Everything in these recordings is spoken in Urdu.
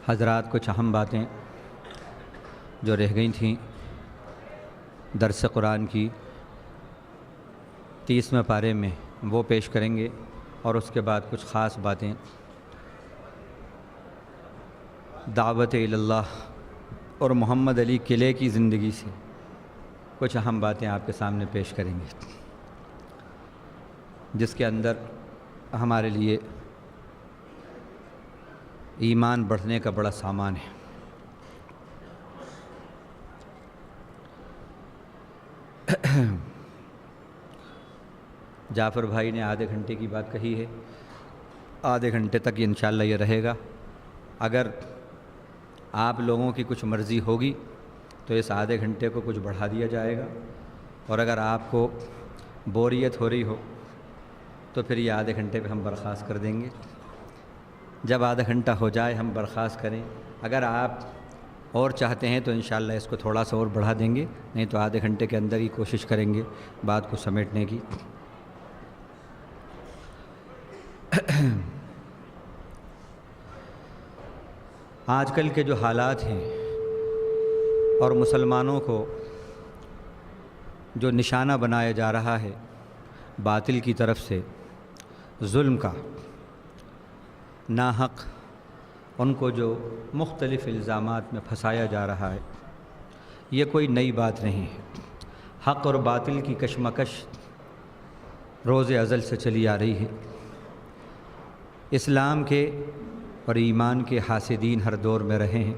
حضرات کچھ اہم باتیں جو رہ گئی تھیں درس قرآن کی 30ویں پارے میں وہ پیش کریں گے، اور اس کے بعد کچھ خاص باتیں دعوت اللہ اور محمد علی قلعے کی زندگی سے کچھ اہم باتیں آپ کے سامنے پیش کریں گے، جس کے اندر ہمارے لیے ایمان بڑھنے کا بڑا سامان ہے۔ جعفر بھائی نے آدھے گھنٹے کی بات کہی ہے، آدھے گھنٹے تک انشاءاللہ یہ رہے گا۔ اگر آپ لوگوں کی کچھ مرضی ہوگی تو اس آدھے گھنٹے کو کچھ بڑھا دیا جائے گا، اور اگر آپ کو بوریت ہو رہی ہو تو پھر یہ آدھے گھنٹے پہ ہم برخاست کر دیں گے۔ جب آدھا گھنٹہ ہو جائے ہم برخاست کریں۔ اگر آپ اور چاہتے ہیں تو انشاءاللہ اس کو تھوڑا سا اور بڑھا دیں گے، نہیں تو آدھے گھنٹے کے اندر ہی کوشش کریں گے بات کو سمیٹنے کی۔ آج کل کے جو حالات ہیں اور مسلمانوں کو جو نشانہ بنایا جا رہا ہے باطل کی طرف سے، ظلم کا، ناحق ان کو جو مختلف الزامات میں پھنسایا جا رہا ہے، یہ کوئی نئی بات نہیں ہے۔ حق اور باطل کی کشمکش روز ازل سے چلی آ رہی ہے۔ اسلام کے اور ایمان کے حاسدین ہر دور میں رہے ہیں،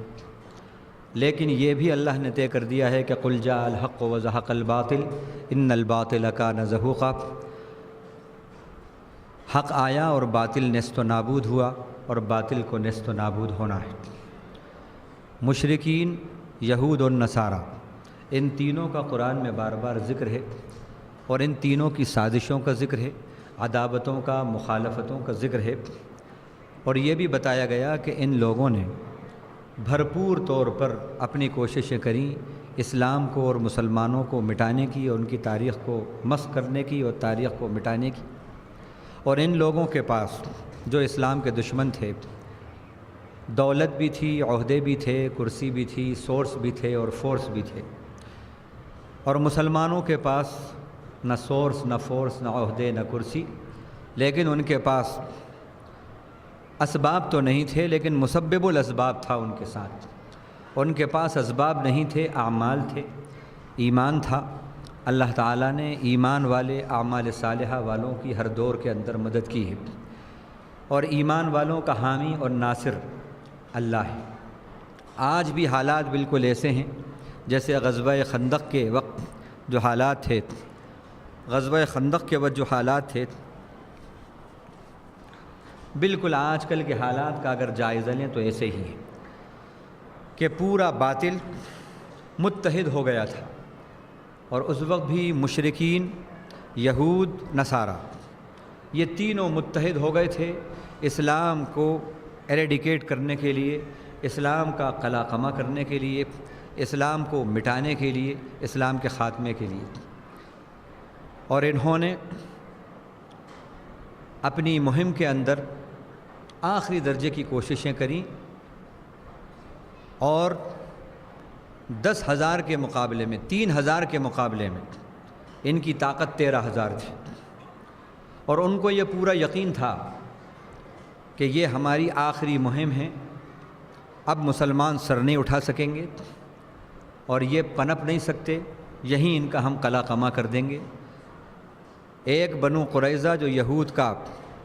لیکن یہ بھی اللہ نے طے کر دیا ہے کہ قل جاء الحق وزهق الباطل ان الباطل کان زہوقا۔ حق آیا اور باطل نیست و نابود ہوا، اور باطل کو نیست و نابود ہونا ہے۔ مشرکین، یہود اور نصارہ، ان تینوں کا قرآن میں بار بار ذکر ہے، اور ان تینوں کی سازشوں کا ذکر ہے، عداوتوں کا، مخالفتوں کا ذکر ہے، اور یہ بھی بتایا گیا کہ ان لوگوں نے بھرپور طور پر اپنی کوششیں کریں اسلام کو اور مسلمانوں کو مٹانے کی، اور ان کی تاریخ کو مسخ کرنے کی اور تاریخ کو مٹانے کی۔ اور ان لوگوں کے پاس جو اسلام کے دشمن تھے، دولت بھی تھی، عہدے بھی تھے، کرسی بھی تھی، سورس بھی تھے اور فورس بھی تھے، اور مسلمانوں کے پاس نہ سورس، نہ فورس، نہ عہدے، نہ کرسی، لیکن ان کے پاس اسباب تو نہیں تھے، لیکن مسبب الاسباب تھا ان کے ساتھ۔ ان کے پاس اسباب نہیں تھے، اعمال تھے، ایمان تھا۔ اللہ تعالیٰ نے ایمان والے، اعمال صالحہ والوں کی ہر دور کے اندر مدد کی ہے، اور ایمان والوں کا حامی اور ناصر اللہ ہے۔ آج بھی حالات بالکل ایسے ہیں جیسے غزوہ خندق کے وقت جو حالات تھے، غزوہ خندق کے وقت جو حالات تھے، بالکل آج کل کے حالات کا اگر جائزہ لیں تو ایسے ہی ہے کہ پورا باطل متحد ہو گیا تھا، اور اس وقت بھی مشرکین، یہود، نصارہ، یہ تینوں متحد ہو گئے تھے اسلام کو ایریڈیکیٹ کرنے کے لیے، اسلام کا قلاقمہ کرنے کے لیے، اسلام کو مٹانے کے لیے، اسلام کے خاتمے کے لیے۔ اور انہوں نے اپنی مہم کے اندر آخری درجے کی کوششیں کریں، اور 10,000 کے مقابلے میں، 3,000 کے مقابلے میں ان کی طاقت 13,000 تھی، اور ان کو یہ پورا یقین تھا کہ یہ ہماری آخری مہم ہے، اب مسلمان سر نہیں اٹھا سکیں گے، اور یہ پنپ نہیں سکتے، یہیں ان کا ہم قلاقمہ کر دیں گے۔ ایک بنو قریظہ جو یہود کا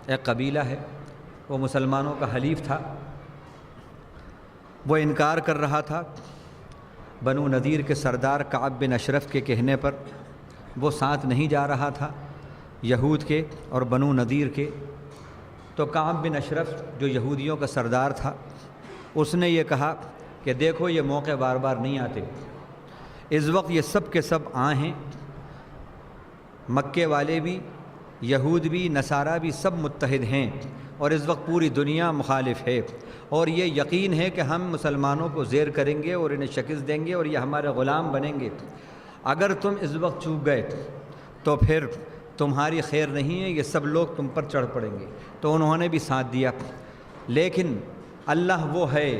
ایک قبیلہ ہے، وہ مسلمانوں کا حلیف تھا، وہ انکار کر رہا تھا۔ بنو نذیر کے سردار کعب بن اشرف کے کہنے پر وہ ساتھ نہیں جا رہا تھا یہود کے اور بنو نذیر کے۔ تو کعب بن اشرف جو یہودیوں کا سردار تھا، اس نے یہ کہا کہ دیکھو یہ موقع بار بار نہیں آتے، اس وقت یہ سب کے سب ہیں، مکے والے بھی، یہود بھی، نصارہ بھی، سب متحد ہیں، اور اس وقت پوری دنیا مخالف ہے، اور یہ یقین ہے کہ ہم مسلمانوں کو زیر کریں گے اور انہیں شکست دیں گے اور یہ ہمارے غلام بنیں گے۔ اگر تم اس وقت چوک گئے تو پھر تمہاری خیر نہیں ہے، یہ سب لوگ تم پر چڑھ پڑیں گے۔ تو انہوں نے بھی ساتھ دیا۔ لیکن اللہ وہ ہے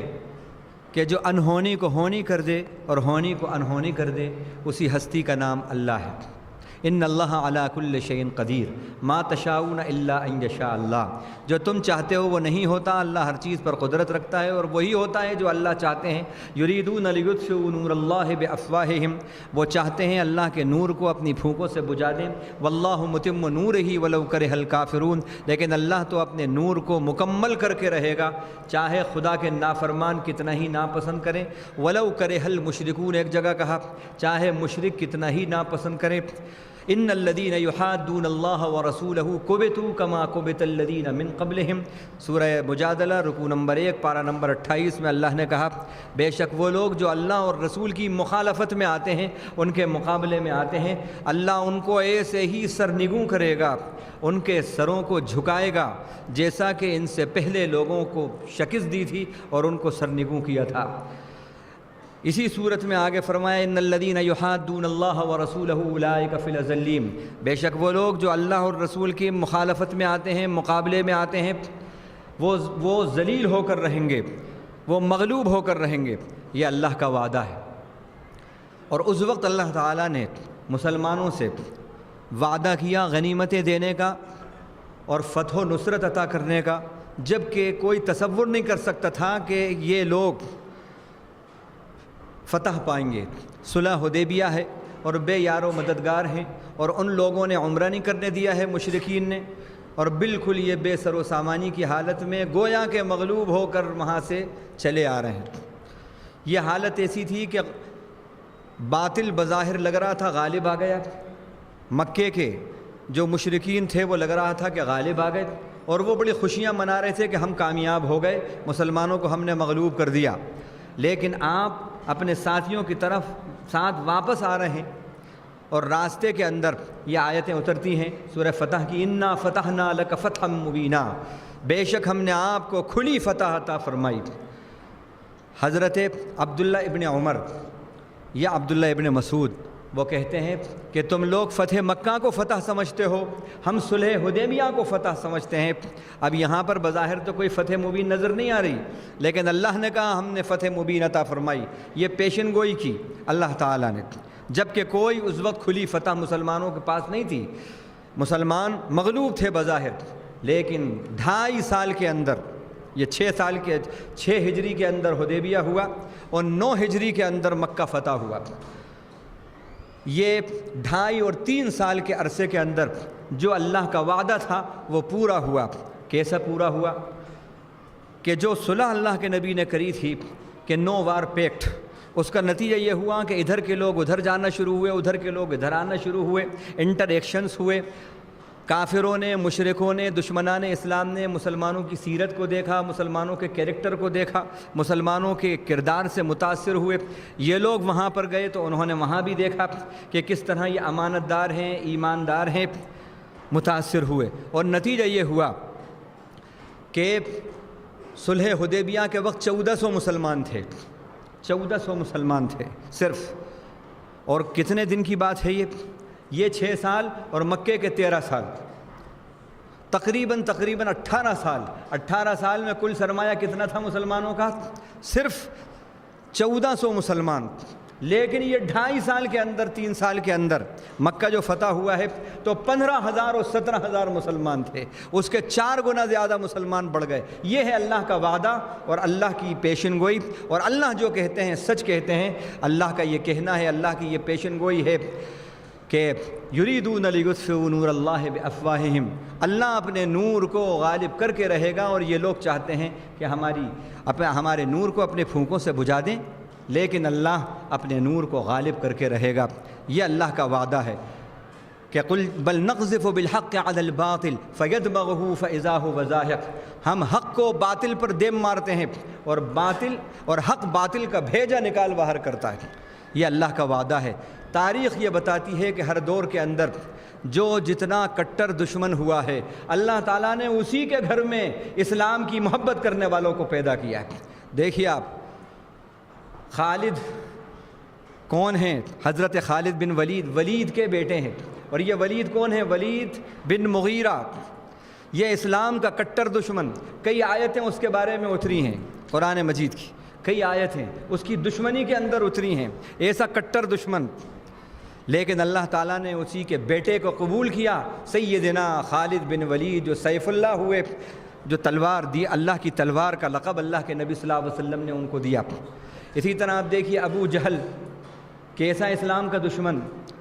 کہ جو انہونی کو ہونی کر دے اور ہونی کو انہونی کر دے، اسی ہستی کا نام اللہ ہے۔ ان اللہ علی کل شیء قدیر ما تشاؤون الا ان یشاء اللہ، جو تم چاہتے ہو وہ نہیں ہوتا، اللہ ہر چیز پر قدرت رکھتا ہے اور وہی ہوتا ہے جو اللہ چاہتے ہیں۔ یریدون لیطفئوا نور اللہ بافواہہم، وہ چاہتے ہیں اللہ کے نور کو اپنی پھونکوں سے بجھا دیں۔ واللہ متم نورہ ولو کرہ الکافرون، لیکن اللہ تو اپنے نور کو مکمل کر کے رہے گا، چاہے خدا کے نافرمان کتنا ہی ناپسند کریں۔ ولو کرہ المشرکون، ایک جگہ کہا چاہے مشرک کتنا ہی ناپسند کریں۔ ان الذین یحادون اللہ ورسولہ کبتوا کما کبت الذین من قبلہم، سورہ مجادلہ رکوع نمبر 1 پارہ نمبر 28 میں اللہ نے کہا بے شک وہ لوگ جو اللہ اور رسول کی مخالفت میں آتے ہیں، ان کے مقابلے میں آتے ہیں، اللہ ان کو ایسے ہی سرنگوں کرے گا، ان کے سروں کو جھکائے گا جیسا کہ ان سے پہلے لوگوں کو شکست دی تھی اور ان کو سرنگوں کیا تھا۔ اسی صورت میں آگے فرمایا ان الذین یحادون اللہ ورسولہ اولئک فی الاذلین، بے شک وہ لوگ جو اللہ اور رسول کی مخالفت میں آتے ہیں، مقابلے میں آتے ہیں، وہ ذلیل ہو کر رہیں گے، وہ مغلوب ہو کر رہیں گے، یہ اللہ کا وعدہ ہے۔ اور اس وقت اللہ تعالیٰ نے مسلمانوں سے وعدہ کیا غنیمتیں دینے کا اور فتح و نصرت عطا کرنے کا، جب کہ کوئی تصور نہیں کر سکتا تھا کہ یہ لوگ فتح پائیں گے۔ صلح حدیبیہ ہے اور بے یار و مددگار ہیں، اور ان لوگوں نے عمرہ نہیں کرنے دیا ہے مشرکین نے، اور بالکل یہ بے سر و سامانی کی حالت میں گویا کہ مغلوب ہو کر وہاں سے چلے آ رہے ہیں۔ یہ حالت ایسی تھی کہ باطل بظاہر لگ رہا تھا غالب آ گیا، مکے کے جو مشرکین تھے وہ لگ رہا تھا کہ غالب آ گئے، اور وہ بڑی خوشیاں منا رہے تھے کہ ہم کامیاب ہو گئے، مسلمانوں کو ہم نے مغلوب کر دیا۔ لیکن آپ اپنے ساتھیوں کی طرف ساتھ واپس آ رہے ہیں، اور راستے کے اندر یہ آیتیں اترتی ہیں سورہ فتح کی، انا فتحنا لک فتحا مبینا، بے شک ہم نے آپ کو کھلی فتح عطا فرمائی۔ حضرت عبداللہ ابن عمر یا عبداللہ ابن مسعود وہ کہتے ہیں کہ تم لوگ فتح مکہ کو فتح سمجھتے ہو، ہم صلح حدیبیہ کو فتح سمجھتے ہیں۔ اب یہاں پر بظاہر تو کوئی فتح مبین نظر نہیں آ رہی، لیکن اللہ نے کہا ہم نے فتح مبین عطا فرمائی، یہ پیشن گوئی کی اللہ تعالیٰ نے، جبکہ کوئی اس وقت کھلی فتح مسلمانوں کے پاس نہیں تھی، مسلمان مغلوب تھے بظاہر، لیکن 2.5 سال کے اندر، یہ 6 ہجری کے اندر حدیبیہ ہوا اور 9 ہجری کے اندر مکہ فتح ہوا۔ یہ 2.5 اور 3 سال کے عرصے کے اندر جو اللہ کا وعدہ تھا وہ پورا ہوا۔ کیسا پورا ہوا؟ کہ جو صلح اللہ کے نبی نے کری تھی کہ 9 وار پیکٹ، اس کا نتیجہ یہ ہوا کہ ادھر کے لوگ ادھر جانا شروع ہوئے، ادھر کے لوگ ادھر آنا شروع ہوئے، انٹر ایکشنز ہوئے، کافروں نے، مشرکوں نے، دشمنان اسلام نے مسلمانوں کی سیرت کو دیکھا، مسلمانوں کے کیریکٹر کو دیکھا، مسلمانوں کے کردار سے متاثر ہوئے۔ یہ لوگ وہاں پر گئے تو انہوں نے وہاں بھی دیکھا کہ کس طرح یہ امانت دار ہیں، ایماندار ہیں، متاثر ہوئے، اور نتیجہ یہ ہوا کہ صلح حدیبیہ کے وقت 1400 مسلمان تھے، 1400 مسلمان تھے صرف۔ اور کتنے دن کی بات ہے یہ 6 سال اور مکے کے 13 سال، تقریباً 18 سال میں کل سرمایہ کتنا تھا مسلمانوں کا؟ صرف 1400 مسلمان۔ لیکن یہ 2.5 سال کے اندر، 3 سال کے اندر مکہ جو فتح ہوا ہے تو 15,000 اور 17,000 مسلمان تھے، اس کے 4 گنا زیادہ مسلمان بڑھ گئے۔ یہ ہے اللہ کا وعدہ اور اللہ کی پیشن گوئی، اور اللہ جو کہتے ہیں سچ کہتے ہیں، اللہ کا یہ کہنا ہے، اللہ کی یہ پیشن گوئی ہے کہ یریدون لیطفئوا نور اللہ بافواہہم، اللہ اپنے نور کو غالب کر کے رہے گا، اور یہ لوگ چاہتے ہیں کہ ہمارے نور کو اپنے پھونکوں سے بجھا دیں، لیکن اللہ اپنے نور کو غالب کر کے رہے گا۔ یہ اللہ کا وعدہ ہے کہ قل بل نقذف بالحق علی الباطل فیدمغہ فاذا هو زاہق، ہم حق کو باطل پر دیم مارتے ہیں اور حق باطل کا بھیجا نکال باہر کرتا ہے۔ یہ اللہ کا وعدہ ہے۔ تاریخ یہ بتاتی ہے کہ ہر دور کے اندر جو جتنا کٹر دشمن ہوا ہے، اللہ تعالیٰ نے اسی کے گھر میں اسلام کی محبت کرنے والوں کو پیدا کیا ہے۔ دیکھیے آپ، خالد کون ہیں؟ حضرت خالد بن ولید کے بیٹے ہیں، اور یہ ولید کون ہے؟ ولید بن مغیرہ، یہ اسلام کا کٹر دشمن۔ کئی آیتیں اس کے بارے میں اتری ہیں قرآن مجید کی، کئی آیتیں اس کی دشمنی کے اندر اتری ہیں، ایسا کٹر دشمن، لیکن اللہ تعالیٰ نے اسی کے بیٹے کو قبول کیا، سیدنا خالد بن ولید جو سیف اللہ ہوئے، جو تلوار دی، اللہ کی تلوار کا لقب اللہ کے نبی صلی اللہ علیہ وسلم نے ان کو دیا۔ اسی طرح آپ دیکھیے ابو جہل، کیسا اسلام کا دشمن،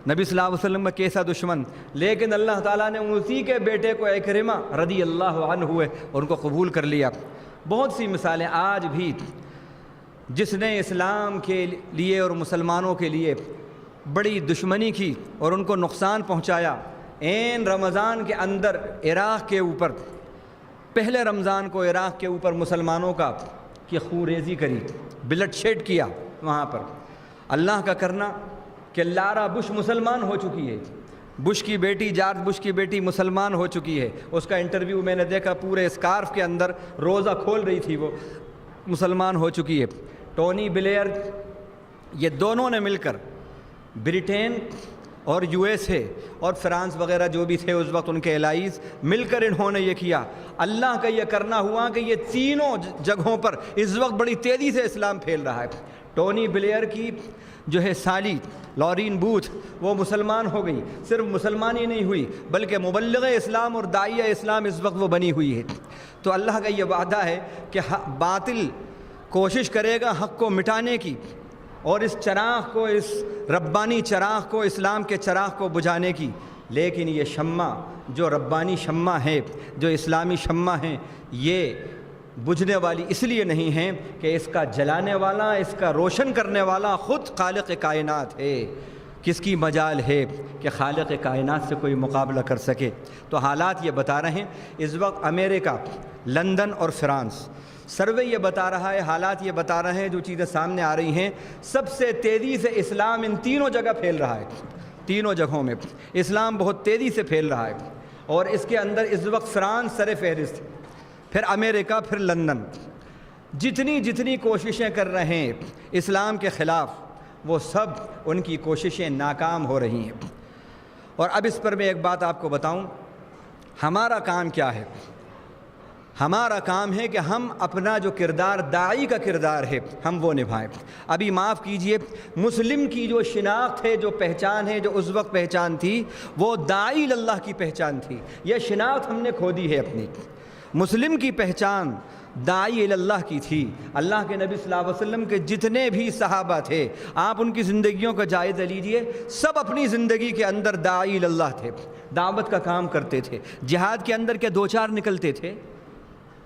نبی صلی اللہ علیہ وسلم کا کیسا دشمن، لیکن اللہ تعالیٰ نے اسی کے بیٹے کو اکرمہ رضی اللہ عنہ ہوئے اور ان کو قبول کر لیا۔ بہت سی مثالیں آج بھی، جس نے اسلام کے لیے اور مسلمانوں کے لیے بڑی دشمنی کی اور ان کو نقصان پہنچایا، عین رمضان کے اندر عراق کے اوپر، پہلے رمضان کو عراق کے اوپر مسلمانوں کا کی خوریزی کری، بلڈ شیڈ کیا وہاں پر۔ اللہ کا کرنا کہ لارا بش مسلمان ہو چکی ہے، بش کی بیٹی، جارج بش کی بیٹی مسلمان ہو چکی ہے، اس کا انٹرویو میں نے دیکھا، پورے اسکارف کے اندر روزہ کھول رہی تھی، وہ مسلمان ہو چکی ہے۔ ٹونی بلیئر، یہ دونوں نے مل کر برٹین اور یو ایس اے اور فرانس وغیرہ جو بھی تھے اس وقت ان کے الائیز، مل کر انہوں نے یہ کیا۔ اللہ کا یہ کرنا ہوا کہ یہ تینوں جگہوں پر اس وقت بڑی تیزی سے اسلام پھیل رہا ہے۔ ٹونی بلیئر کی جو ہے سالی لورین بوتھ، وہ مسلمان ہو گئی، صرف مسلمان ہی نہیں ہوئی بلکہ مبلغ اسلام اور داعیہ اسلام اس وقت وہ بنی ہوئی ہے۔ تو اللہ کا یہ وعدہ ہے کہ باطل کوشش کرے گا حق کو مٹانے کی، اور اس چراغ کو، اس ربانی چراغ کو، اسلام کے چراغ کو بجھانے کی، لیکن یہ شمع جو ربانی شمع ہے، جو اسلامی شمع ہے، یہ بجھنے والی اس لیے نہیں ہے کہ اس کا جلانے والا، اس کا روشن کرنے والا خود خالق کائنات ہے۔ کس کی مجال ہے کہ خالق کائنات سے کوئی مقابلہ کر سکے؟ تو حالات یہ بتا رہے ہیں، اس وقت امریکہ، لندن اور فرانس، سروے یہ بتا رہا ہے، حالات یہ بتا رہے ہیں، جو چیزیں سامنے آ رہی ہیں، سب سے تیزی سے اسلام ان تینوں جگہ پھیل رہا ہے۔ تینوں جگہوں میں اسلام بہت تیزی سے پھیل رہا ہے، اور اس کے اندر اس وقت فرانس سر فہرست، پھر امریکہ، پھر لندن۔ جتنی کوششیں کر رہے ہیں اسلام کے خلاف، وہ سب ان کی کوششیں ناکام ہو رہی ہیں۔ اور اب اس پر میں ایک بات آپ کو بتاؤں، ہمارا کام کیا ہے؟ ہمارا کام ہے کہ ہم اپنا جو کردار، داعی کا کردار ہے، ہم وہ نبھائیں۔ ابھی معاف کیجئے، مسلم کی جو شناخت ہے، جو پہچان ہے، جو اس وقت پہچان تھی، وہ داعی اللہ کی پہچان تھی۔ یہ شناخت ہم نے کھو دی ہے اپنی۔ مسلم کی پہچان داعی اللہ کی تھی۔ اللہ کے نبی صلی اللہ علیہ وسلم کے جتنے بھی صحابہ تھے، آپ ان کی زندگیوں کا جائزہ لیجئے، سب اپنی زندگی کے اندر داعی اللہ تھے، دعوت کا کام کرتے تھے۔ جہاد کے اندر کیا دو چار نکلتے تھے؟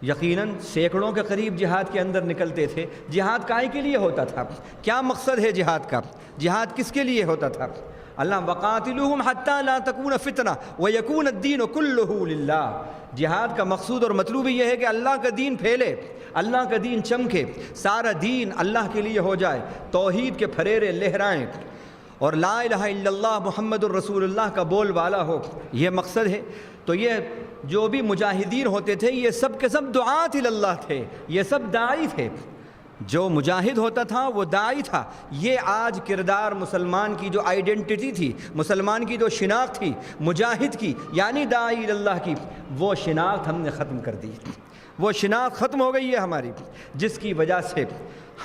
یقیناً سینکڑوں کے قریب جہاد کے اندر نکلتے تھے۔ جہاد کائے کے لیے ہوتا تھا؟ کیا مقصد ہے جہاد کا؟ جہاد کس کے لیے ہوتا تھا؟ اللہ وقاتلوہم حتی لا تکون فتنہ ویکون الدین کلہ للہ۔ جہاد کا مقصود اور مطلوب یہ ہے کہ اللہ کا دین پھیلے، اللہ کا دین چمکے، سارا دین اللہ کے لیے ہو جائے، توحید کے پھریرے لہرائیں، اور لا الہ الا اللہ محمد الرسول اللہ کا بول والا ہو، یہ مقصد ہے۔ تو یہ جو بھی مجاہدین ہوتے تھے، یہ سب کے سب دعات اللہ تھے، یہ سب داعی تھے۔ جو مجاہد ہوتا تھا وہ داعی تھا۔ یہ آج کردار مسلمان کی جو آئیڈینٹی تھی، مسلمان کی جو شناخت تھی مجاہد کی، یعنی داعی اللہ کی، وہ شناخت ہم نے ختم کر دی، وہ شناخت ختم ہو گئی ہے ہماری، جس کی وجہ سے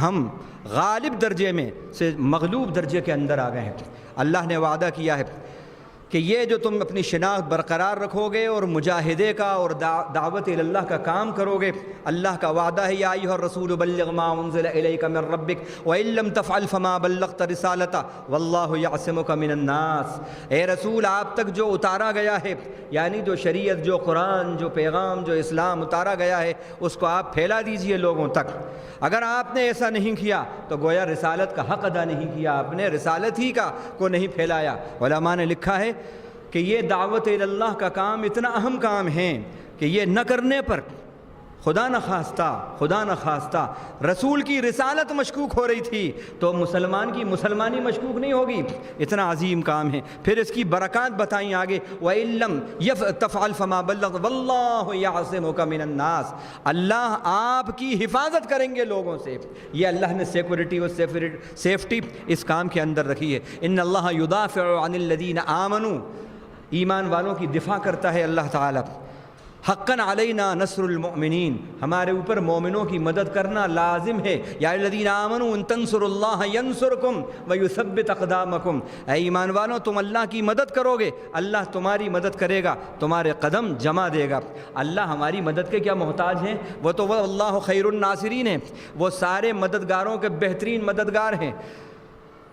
ہم غالب درجے میں سے مغلوب درجے کے اندر آ گئے ہیں۔ اللہ نے وعدہ کیا ہے کہ یہ جو تم اپنی شناخت برقرار رکھو گے اور مجاہدے کا اور دعوت اللہ کا کام کرو گے، اللہ کا وعدہ ہے یا ایھا الرسول بلغ ما انزل الیک من ربک وان لم تفعل فما بلغت رسالتہ واللہ یعصمک من الناس۔ اے رسول، آپ تک جو اتارا گیا ہے، یعنی جو شریعت، جو قرآن، جو پیغام، جو اسلام اتارا گیا ہے، اس کو آپ پھیلا دیجئے لوگوں تک۔ اگر آپ نے ایسا نہیں کیا تو گویا رسالت کا حق ادا نہیں کیا، آپ نے رسالت ہی کا کو نہیں پھیلایا۔ علماء نے لکھا ہے کہ یہ دعوت اللہ کا کام اتنا اہم کام ہے کہ یہ نہ کرنے پر خدا نہ خواستہ رسول کی رسالت مشکوک ہو رہی تھی تو مسلمان کی مسلمانی مشکوک نہیں ہوگی۔ اتنا عظیم کام ہے۔ پھر اس کی برکات بتائیں آگے، وَإِن لَّمْ تَفْعَلْ فَمَا بَلَّغْتَ وَاللَّهُ يَعْصِمُكَ مِنَ النَّاسِ۔ اللہ آپ کی حفاظت کریں گے لوگوں سے۔ یہ اللہ نے سیکورٹی اور سیفٹی اس کام کے اندر رکھی ہے۔ ان اللہ یدافع عن الذین آمنوا، ایمان والوں کی دفاع کرتا ہے اللہ تعالیٰ۔ حقاً علینا نصر المؤمنین، ہمارے اوپر مومنوں کی مدد کرنا لازم ہے۔ یا الذین آمنوا ان تنصروا اللہ ینصرکم ویثبت اقدامکم، اے ایمان والوں تم اللہ کی مدد کرو گے، اللہ تمہاری مدد کرے گا، تمہارے قدم جما دے گا۔ اللہ ہماری مدد کے کیا محتاج ہیں؟ وہ تو اللہ خیر الناصرین ہیں، وہ سارے مددگاروں کے بہترین مددگار ہیں،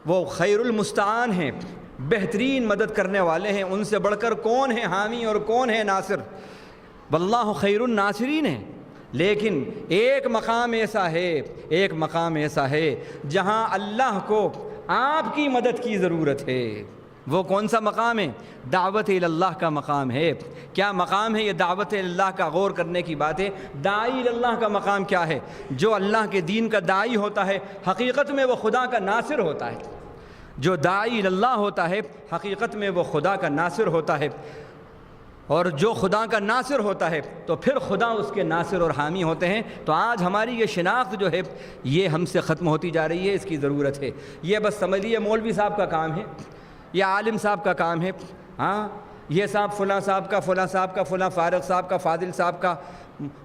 وہ خیر المستعان ہیں، بہترین مدد کرنے والے ہیں۔ ان سے بڑھ کر کون ہے حامی اور کون ہے ناصر؟ واللہ خیر الناصرین ہے۔ لیکن ایک مقام ایسا ہے جہاں اللہ کو آپ کی مدد کی ضرورت ہے۔ وہ کون سا مقام ہے؟ دعوت اللہ کا مقام ہے۔ کیا مقام ہے یہ دعوت اللہ کا؟ غور کرنے کی بات ہے۔ داعی اللہ کا مقام کیا ہے؟ جو اللہ کے دین کا داعی ہوتا ہے حقیقت میں وہ خدا کا ناصر ہوتا ہے۔ جو داعی اللہ ہوتا ہے حقیقت میں وہ خدا کا ناصر ہوتا ہے، اور جو خدا کا ناصر ہوتا ہے تو پھر خدا اس کے ناصر اور حامی ہوتے ہیں۔ تو آج ہماری یہ شناخت جو ہے یہ ہم سے ختم ہوتی جا رہی ہے، اس کی ضرورت ہے۔ یہ بس سمجھ لیے مولوی صاحب کا کام ہے یا عالم صاحب کا کام ہے، ہاں یہ صاحب فلاں صاحب کا، فلاں صاحب کا، فلاں فارغ صاحب کا، فاضل صاحب کا،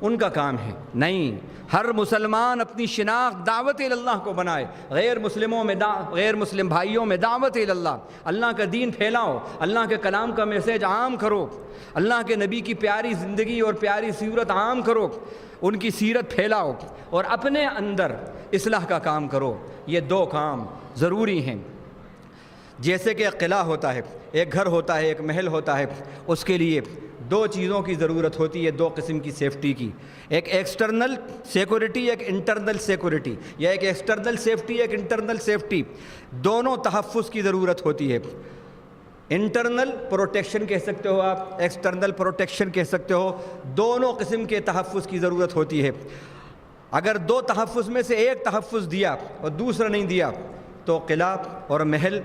ان کا کام ہے۔ نہیں، ہر مسلمان اپنی شناخت دعوت اللہ کو بنائے، غیر مسلم بھائیوں میں دعوت اللہ، اللہ کا دین پھیلاؤ، اللہ کے کلام کا میسیج عام کرو، اللہ کے نبی کی پیاری زندگی اور پیاری سیرت عام کرو، ان کی سیرت پھیلاؤ، اور اپنے اندر اصلاح کا کام کرو۔ یہ دو کام ضروری ہیں۔ جیسے کہ ایک قلعہ ہوتا ہے، ایک گھر ہوتا ہے، ایک محل ہوتا ہے، اس کے لیے دو چیزوں کی ضرورت ہوتی ہے، دو قسم کی سیفٹی کی، ایک ایکسٹرنل سیکورٹی، ایک انٹرنل سیکورٹی، یا ایک ایکسٹرنل سیفٹی، ایک انٹرنل سیفٹی، دونوں تحفظ کی ضرورت ہوتی ہے۔ انٹرنل پروٹیکشن کہہ سکتے ہو آپ، ایکسٹرنل پروٹیکشن کہہ سکتے ہو، دونوں قسم کے تحفظ کی ضرورت ہوتی ہے۔ اگر دو تحفظ میں سے ایک تحفظ دیا اور دوسرا نہیں دیا تو قلعہ اور محل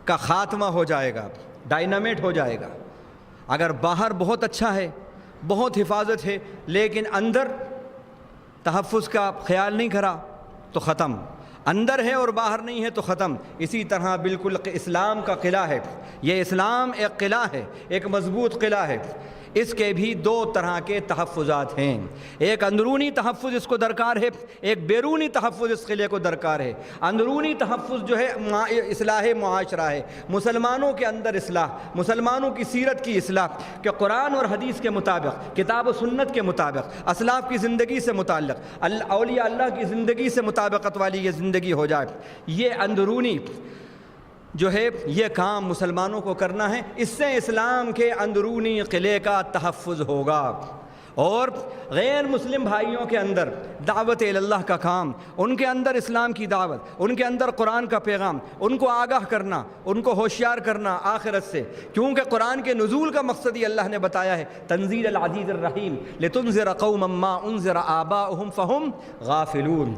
کا خاتمہ ہو جائے گا، ڈائنامیٹ ہو جائے گا۔ اگر باہر بہت اچھا ہے، بہت حفاظت ہے، لیکن اندر تحفظ کا خیال نہیں کرا تو ختم، اندر ہے اور باہر نہیں ہے تو ختم۔ اسی طرح بالکل اسلام کا قلعہ ہے، یہ اسلام ایک قلعہ ہے، ایک مضبوط قلعہ ہے، اس کے بھی دو طرح کے تحفظات ہیں۔ ایک اندرونی تحفظ اس کو درکار ہے، ایک بیرونی تحفظ اس قلعے کو درکار ہے۔ اندرونی تحفظ جو ہے اصلاح معاشرہ ہے، مسلمانوں کے اندر اصلاح، مسلمانوں کی سیرت کی اصلاح، کہ قرآن اور حدیث کے مطابق، کتاب و سنت کے مطابق، اسلاف کی زندگی سے متعلق، اولیاء اللہ کی زندگی سے مطابقت والی یہ زندگی ہو جائے۔ یہ اندرونی جو ہے یہ کام مسلمانوں کو کرنا ہے، اس سے اسلام کے اندرونی قلعے کا تحفظ ہوگا۔ اور غیر مسلم بھائیوں کے اندر دعوت اللہ کا کام، ان کے اندر اسلام کی دعوت، ان کے اندر قرآن کا پیغام، ان کو آگاہ کرنا، ان کو ہوشیار کرنا آخرت سے، کیونکہ قرآن کے نزول کا مقصد ہی اللہ نے بتایا ہے، تنزیل العزیز الرحیم لتنذر قوما ما انذر آباؤہم فہم غافلون۔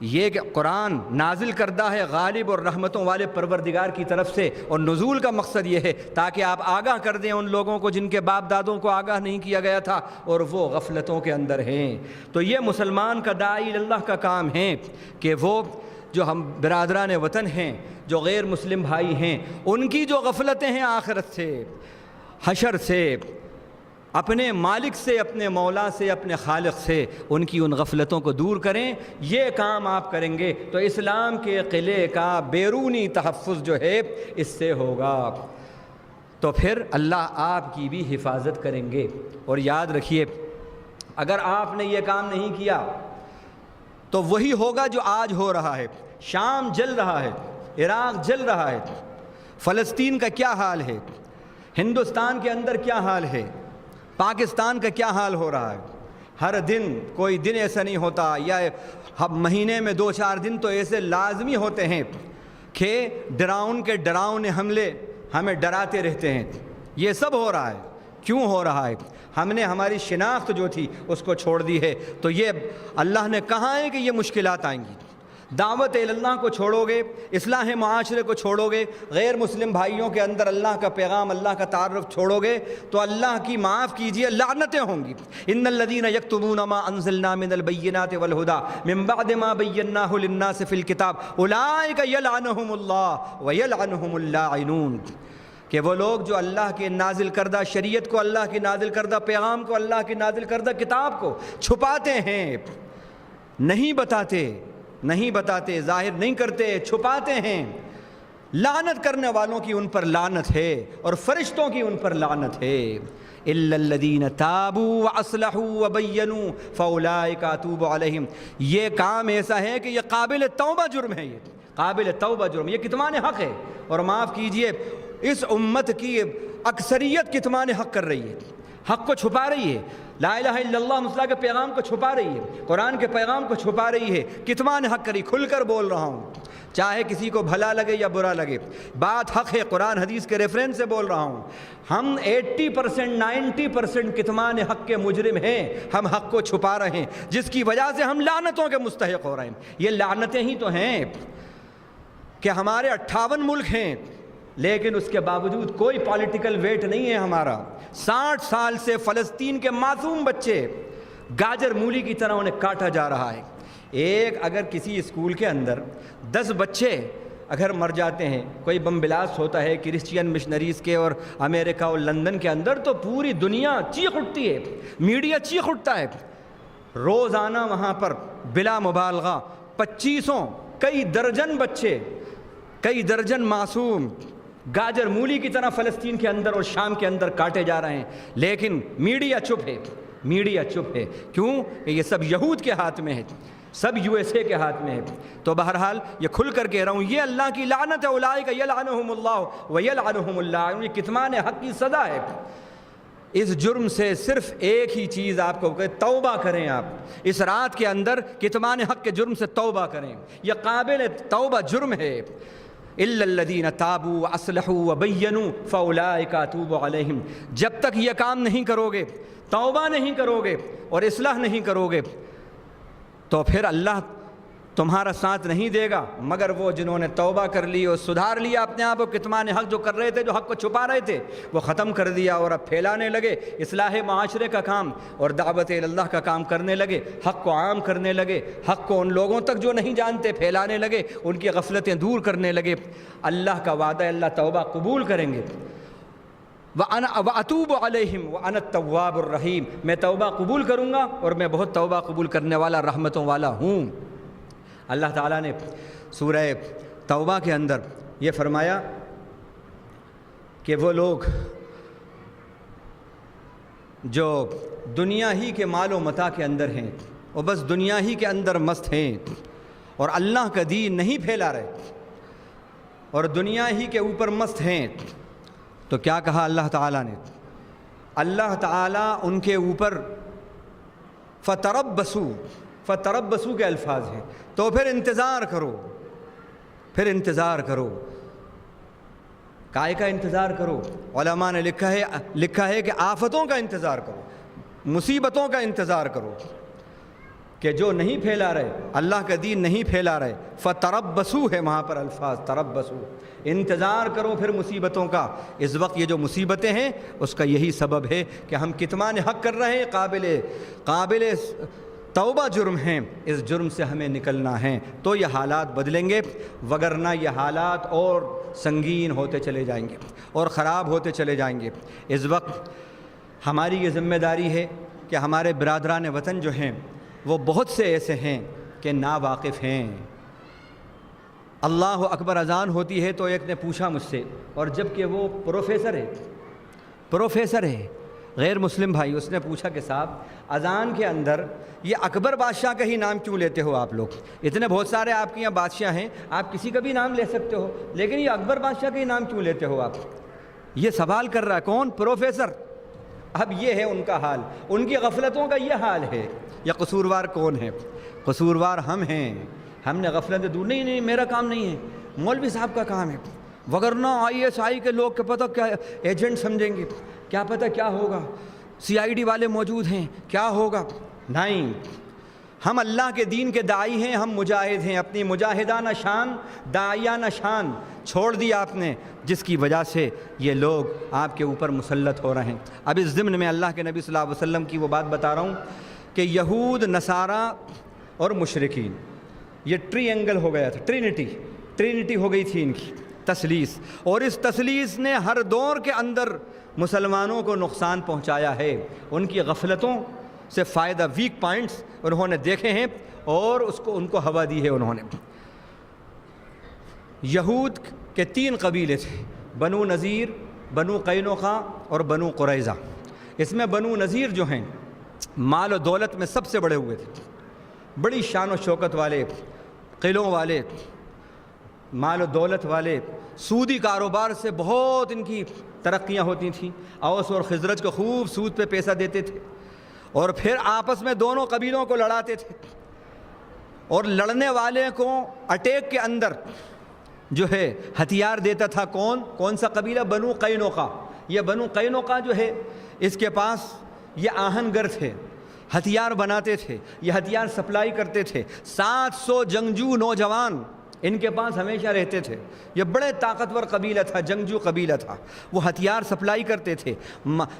یہ کہ قرآن نازل کردہ ہے غالب اور رحمتوں والے پروردگار کی طرف سے، اور نزول کا مقصد یہ ہے تاکہ آپ آگاہ کر دیں ان لوگوں کو جن کے باپ دادوں کو آگاہ نہیں کیا گیا تھا اور وہ غفلتوں کے اندر ہیں۔ تو یہ مسلمان کا داعی اللہ کا کام ہے کہ وہ جو ہم برادران وطن ہیں، جو غیر مسلم بھائی ہیں، ان کی جو غفلتیں ہیں آخرت سے، حشر سے، اپنے مالک سے، اپنے مولا سے، اپنے خالق سے، ان کی ان غفلتوں کو دور کریں۔ یہ کام آپ کریں گے تو اسلام کے قلعے کا بیرونی تحفظ جو ہے اس سے ہوگا، تو پھر اللہ آپ کی بھی حفاظت کریں گے۔ اور یاد رکھیے، اگر آپ نے یہ کام نہیں کیا تو وہی ہوگا جو آج ہو رہا ہے۔ شام جل رہا ہے، عراق جل رہا ہے، فلسطین کا کیا حال ہے، ہندوستان کے اندر کیا حال ہے، پاکستان کا کیا حال ہو رہا ہے۔ ہر دن کوئی دن ایسا نہیں ہوتا، یا مہینے میں 2-4 دن تو ایسے لازمی ہوتے ہیں کہ ڈراؤنے حملے ہمیں ڈراتے رہتے ہیں۔ یہ سب ہو رہا ہے، کیوں ہو رہا ہے؟ ہم نے ہماری شناخت جو تھی اس کو چھوڑ دی ہے۔ تو یہ اللہ نے کہا ہے کہ یہ مشکلات آئیں گی۔ دعوت اللہ کو چھوڑو گے، اصلاح معاشرے کو چھوڑو گے، غیر مسلم بھائیوں کے اندر اللہ کا پیغام، اللہ کا تعارف چھوڑو گے تو اللہ کی معاف کیجیے لعنتیں ہوں گی۔ ان الذین یکتمون ما انزلنا من البینات والہدی من بعد ما بیناہ للناس فی الکتاب اولئک یلعنہم اللہ ویلعنہم اللاعنون۔ کہ وہ لوگ جو اللہ کے نازل کردہ شریعت کو، اللہ کی نازل کردہ پیغام کو، اللہ کی نازل کردہ کتاب کو چھپاتے ہیں، نہیں بتاتے، ظاہر نہیں کرتے، چھپاتے ہیں، لعنت کرنے والوں کی ان پر لعنت ہے اور فرشتوں کی ان پر لعنت ہے۔ الا الذین تابوا واصلحوا وبینوا فاولئک اتوب علیہم۔ یہ کام ایسا ہے کہ یہ قابل توبہ جرم ہے، یہ قابل توبہ جرم، یہ کتمان حق ہے۔ اور معاف کیجئے، اس امت کی اکثریت کتمان حق کر رہی ہے، حق کو چھپا رہی ہے، لا الہ الا اللہ مسئلہ کے پیغام کو چھپا رہی ہے، قرآن کے پیغام کو چھپا رہی ہے، کتمان حق کری۔ کھل کر بول رہا ہوں، چاہے کسی کو بھلا لگے یا برا لگے، بات حق ہے، قرآن حدیث کے ریفرنس سے بول رہا ہوں۔ ہم 80% 90% کتمان حق کے مجرم ہیں، ہم حق کو چھپا رہے ہیں، جس کی وجہ سے ہم لعنتوں کے مستحق ہو رہے ہیں۔ یہ لعنتیں ہی تو ہیں کہ ہمارے 58 ملک ہیں، لیکن اس کے باوجود کوئی پولیٹیکل ویٹ نہیں ہے ہمارا۔ 60 سال سے فلسطین کے معصوم بچے گاجر مولی کی طرح انہیں کاٹا جا رہا ہے۔ اگر کسی اسکول کے اندر 10 بچے اگر مر جاتے ہیں، کوئی بم بلاسٹ ہوتا ہے کرسچین مشنریز کے اور امریکہ اور لندن کے اندر، تو پوری دنیا چیخ اٹھتی ہے، میڈیا چیخ اٹھتا ہے۔ روزانہ وہاں پر بلا مبالغہ 2500 کئی درجن بچے، کئی درجن معصوم گاجر مولی کی طرح فلسطین کے اندر اور شام کے اندر کاٹے جا رہے ہیں، لیکن میڈیا چپ ہے، میڈیا چپ ہے۔ کیوں؟ کہ یہ سب یہود کے ہاتھ میں ہے، سب USA کے ہاتھ میں ہے۔ تو بہرحال یہ کھل کر کہہ رہا ہوں، یہ اللہ کی لعنت ہے، اولئک یلعنہم اللہ ویلعنہم اللہ، یہ کتمان حق کی سزا ہے۔ اس جرم سے صرف ایک ہی چیز آپ کو کہے، توبہ کریں۔ آپ اس رات کے اندر کتمان حق کے جرم سے توبہ کریں، یہ قابل توبہ جرم ہے۔ الا الذین تابوا واصلحوا وبینوا فاولئک اتوب علیہم۔ جب تک یہ کام نہیں کرو گے، توبہ نہیں کرو گے اور اصلاح نہیں کرو گے، تو پھر اللہ تمہارا ساتھ نہیں دے گا، مگر وہ جنہوں نے توبہ کر لی اور سدھار لیا اپنے آپ کو، کتمان حق جو کر رہے تھے، جو حق کو چھپا رہے تھے، وہ ختم کر دیا اور اب پھیلانے لگے، اصلاح معاشرے کا کام اور دعوت اللہ کا کام کرنے لگے، حق کو عام کرنے لگے، حق کو ان لوگوں تک جو نہیں جانتے پھیلانے لگے، ان کی غفلتیں دور کرنے لگے۔ اللہ کا وعدہ ہے، اللہ توبہ قبول کریں گے۔ وَأَتُوبُ عَلَيْهِمْ وَأَنَا التَّوَّابُ الرَّحِيمُ، میں توبہ قبول کروں گا اور میں بہت توبہ قبول کرنے والا، رحمتوں والا ہوں۔ اللہ تعالیٰ نے سورہ توبہ کے اندر یہ فرمایا کہ وہ لوگ جو دنیا ہی کے مال و متاع کے اندر ہیں، وہ بس دنیا ہی کے اندر مست ہیں اور اللہ کا دین نہیں پھیلا رہے اور دنیا ہی کے اوپر مست ہیں، تو کیا کہا اللہ تعالیٰ نے؟ اللہ تعالیٰ ان کے اوپر فتربصوا کے الفاظ ہیں، تو پھر انتظار کرو، پھر انتظار کرو۔ کائے کا انتظار کرو؟ علماء نے لکھا ہے کہ آفتوں کا انتظار کرو، مصیبتوں کا انتظار کرو، کہ جو نہیں پھیلا رہے، اللہ کا دین نہیں پھیلا رہے۔ فتربصوا ہے وہاں پر الفاظ، تربصوا، انتظار کرو پھر مصیبتوں کا۔ اس وقت یہ جو مصیبتیں ہیں اس کا یہی سبب ہے کہ ہم کتمان حق کر رہے ہیں، قابل توبہ جرم ہیں، اس جرم سے ہمیں نکلنا ہے، تو یہ حالات بدلیں گے، وگرنہ یہ حالات اور سنگین ہوتے چلے جائیں گے اور خراب ہوتے چلے جائیں گے۔ اس وقت ہماری یہ ذمہ داری ہے کہ ہمارے برادران وطن جو ہیں وہ بہت سے ایسے ہیں کہ ناواقف ہیں۔ اللہ اکبر اذان ہوتی ہے تو ایک نے پوچھا مجھ سے، اور جب کہ وہ پروفیسر ہے غیر مسلم بھائی، اس نے پوچھا کہ صاحب اذان کے اندر یہ اکبر بادشاہ کا ہی نام کیوں لیتے ہو آپ لوگ؟ اتنے بہت سارے آپ کے یہاں بادشاہ ہیں، آپ کسی کا بھی نام لے سکتے ہو، لیکن یہ اکبر بادشاہ کا ہی نام کیوں لیتے ہو آپ؟ یہ سوال کر رہا ہے کون؟ پروفیسر۔ اب یہ ہے ان کا حال، ان کی غفلتوں کا یہ حال ہے۔ یا قصوروار کون ہے؟ قصوروار ہم ہیں، ہم نے غفلتیں دور نہیں، میرا کام نہیں ہے، مولوی صاحب کا کام ہے، وگرنہ ISI کے لوگ کے پتہ کیا ایجنٹ سمجھیں گے، کیا پتہ کیا ہوگا، CID والے موجود ہیں، کیا ہوگا؟ نہیں، ہم اللہ کے دین کے داعی ہیں، ہم مجاہد ہیں، اپنی مجاہدانہ شان، داعیانہ شان چھوڑ دی آپ نے، جس کی وجہ سے یہ لوگ آپ کے اوپر مسلط ہو رہے ہیں۔ اب اس ضمن میں اللہ کے نبی صلی اللہ علیہ وسلم کی وہ بات بتا رہا ہوں کہ یہود، نصارہ اور مشرکین، یہ ٹری اینگل ہو گیا تھا، ٹرینٹی ہو گئی تھی ان کی، تسلیس، اور اس تسلیس نے ہر دور کے اندر مسلمانوں کو نقصان پہنچایا ہے۔ ان کی غفلتوں سے فائدہ، ویک پوائنٹس انہوں نے دیکھے ہیں اور ان کو ہوا دی ہے انہوں نے۔ یہود کے 3 قبیلے تھے، بنو نذیر، بنو قینوقا اور بنو قریظہ۔ اس میں بنو نذیر جو ہیں مال و دولت میں سب سے بڑے ہوئے تھے، بڑی شان و شوکت والے، قلعوں والے، مال و دولت والے، سودی کاروبار سے بہت ان کی ترقیاں ہوتی تھیں۔ اوس اور خزرج کو خوب سود پہ پیسہ دیتے تھے اور پھر آپس میں دونوں قبیلوں کو لڑاتے تھے، اور لڑنے والے کو اٹیک کے اندر جو ہے ہتھیار دیتا تھا کون سا قبیلہ؟ بنو قینوقا۔ یہ بنو قینوقا جو ہے اس کے پاس یہ آہن گر تھے، ہتھیار بناتے تھے، یہ ہتھیار سپلائی کرتے تھے۔ 700 جنگجو نوجوان ان کے پاس ہمیشہ رہتے تھے۔ یہ بڑے طاقتور قبیلہ تھا، جنگجو قبیلہ تھا۔ وہ ہتھیار سپلائی کرتے تھے،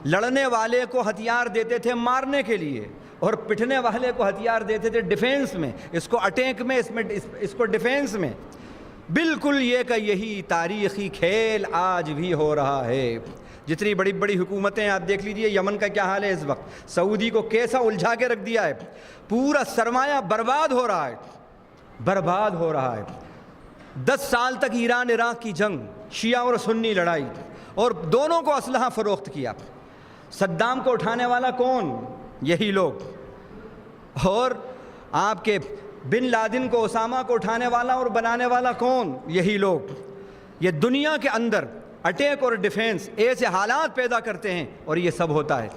لڑنے والے کو ہتھیار دیتے تھے مارنے کے لیے، اور پٹھنے والے کو ہتھیار دیتے تھے ڈیفینس میں، اس کو اٹیک میں، اس کو ڈیفینس میں۔ بالکل یہ کہ یہی تاریخی کھیل آج بھی ہو رہا ہے۔ جتنی بڑی بڑی حکومتیں آپ دیکھ لیجئے، یمن کا کیا حال ہے اس وقت، سعودی کو کیسا الجھا کے رکھ دیا ہے، پورا سرمایہ برباد ہو رہا ہے، برباد ہو رہا ہے۔ 10 سال تک ایران عراق کی جنگ، شیعہ اور سنی لڑائی، اور دونوں کو اسلحہ فروخت کیا۔ صدام کو اٹھانے والا کون؟ یہی لوگ۔ اور آپ کے بن لادن کو، اسامہ کو اٹھانے والا اور بنانے والا کون؟ یہی لوگ۔ یہ دنیا کے اندر اٹیک اور ڈیفینس ایسے حالات پیدا کرتے ہیں، اور یہ سب ہوتا ہے۔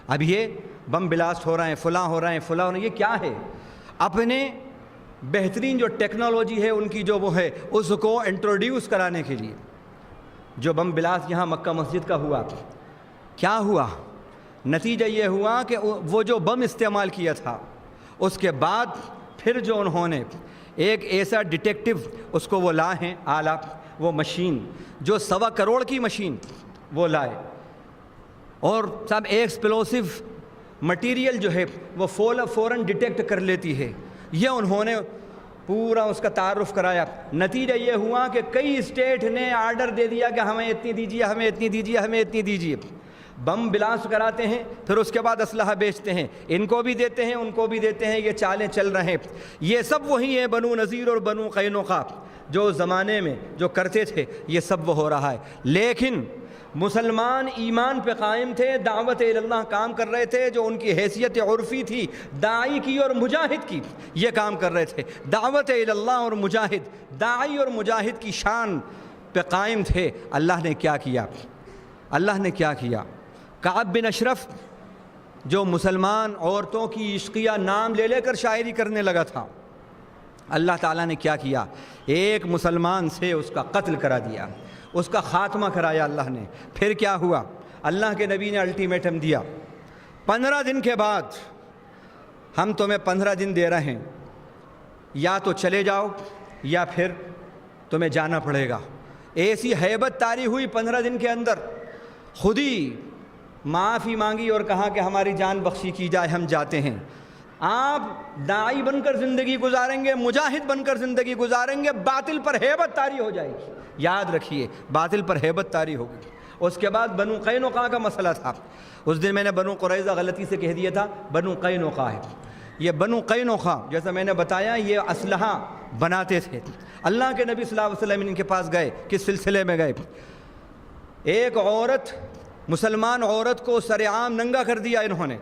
اب یہ بم بلاسٹ ہو رہے ہیں، فلاں ہو رہے ہیں، فلاں ہو رہے ہیں، یہ کیا ہے؟ اپنے بہترین جو ٹیکنالوجی ہے ان کی جو وہ ہے، اس کو انٹروڈیوس کرانے کے لیے۔ جو بم بلاسٹ یہاں مکہ مسجد کا ہوا، کیا ہوا؟ نتیجہ یہ ہوا کہ وہ جو بم استعمال کیا تھا، اس کے بعد پھر جو انہوں نے ایک ایسا ڈیٹیکٹو اس کو وہ لائے ہیں آلہ، وہ مشین جو 1.25 کروڑ کی مشین وہ لائے، اور سب ایکسپلوسو مٹیریل جو ہے وہ فوراً ڈیٹیکٹ کر لیتی ہے۔ یہ انہوں نے پورا اس کا تعارف کرایا۔ نتیجہ یہ ہوا کہ کئی اسٹیٹ نے آرڈر دے دیا کہ ہمیں اتنی دیجیے، ہمیں اتنی دیجیے، ہمیں اتنی دیجیے۔ بم بلاسٹ کراتے ہیں، پھر اس کے بعد اسلحہ بیچتے ہیں، ان کو بھی دیتے ہیں، ان کو بھی دیتے ہیں، یہ چالیں چل رہے ہیں۔ یہ سب وہی ہیں بنو نذیر اور بنو قینوقا جو زمانے میں جو کرتے تھے، یہ سب وہ ہو رہا ہے۔ لیکن مسلمان ایمان پہ قائم تھے، دعوت اللہ کام کر رہے تھے، جو ان کی حیثیت عرفی تھی داعی کی اور مجاہد کی، یہ کام کر رہے تھے۔ دعوت اللہ اور مجاہد، داعی اور مجاہد کی شان پہ قائم تھے۔ اللہ نے کیا کیا؟ اللہ نے کیا کیا؟ کعب بن اشرف جو مسلمان عورتوں کی عشقیہ نام لے لے کر شاعری کرنے لگا تھا، اللہ تعالیٰ نے کیا کیا؟ ایک مسلمان سے اس کا قتل کرا دیا، اس کا خاتمہ کرایا اللہ نے۔ پھر کیا ہوا؟ اللہ کے نبی نے الٹیمیٹم دیا، 15 دن کے بعد ہم تمہیں 15 دن دے رہے ہیں، یا تو چلے جاؤ یا پھر تمہیں جانا پڑے گا۔ ایسی ہیبت طاری ہوئی 15 دن کے اندر، خود ہی معافی مانگی اور کہا کہ ہماری جان بخشی کی جائے، ہم جاتے ہیں۔ آپ داعی بن کر زندگی گزاریں گے، مجاہد بن کر زندگی گزاریں گے، باطل پر ہیبت طاری ہو جائے گی۔ یاد رکھیے، باطل پر ہیبت طاری ہوگی۔ اس کے بعد بنو قینوقا کا مسئلہ تھا۔ اس دن میں نے بنو قریظہ غلطی سے کہہ دیا تھا، بنو قینوقا ہے۔ یہ بنو قینوقا جیسا میں نے بتایا، یہ اسلحہ بناتے تھے۔ اللہ کے نبی صلی اللہ علیہ وسلم ان کے پاس گئے، کس سلسلے میں گئے؟ ایک عورت، مسلمان عورت کو سرعام ننگا کر دیا انہوں نے،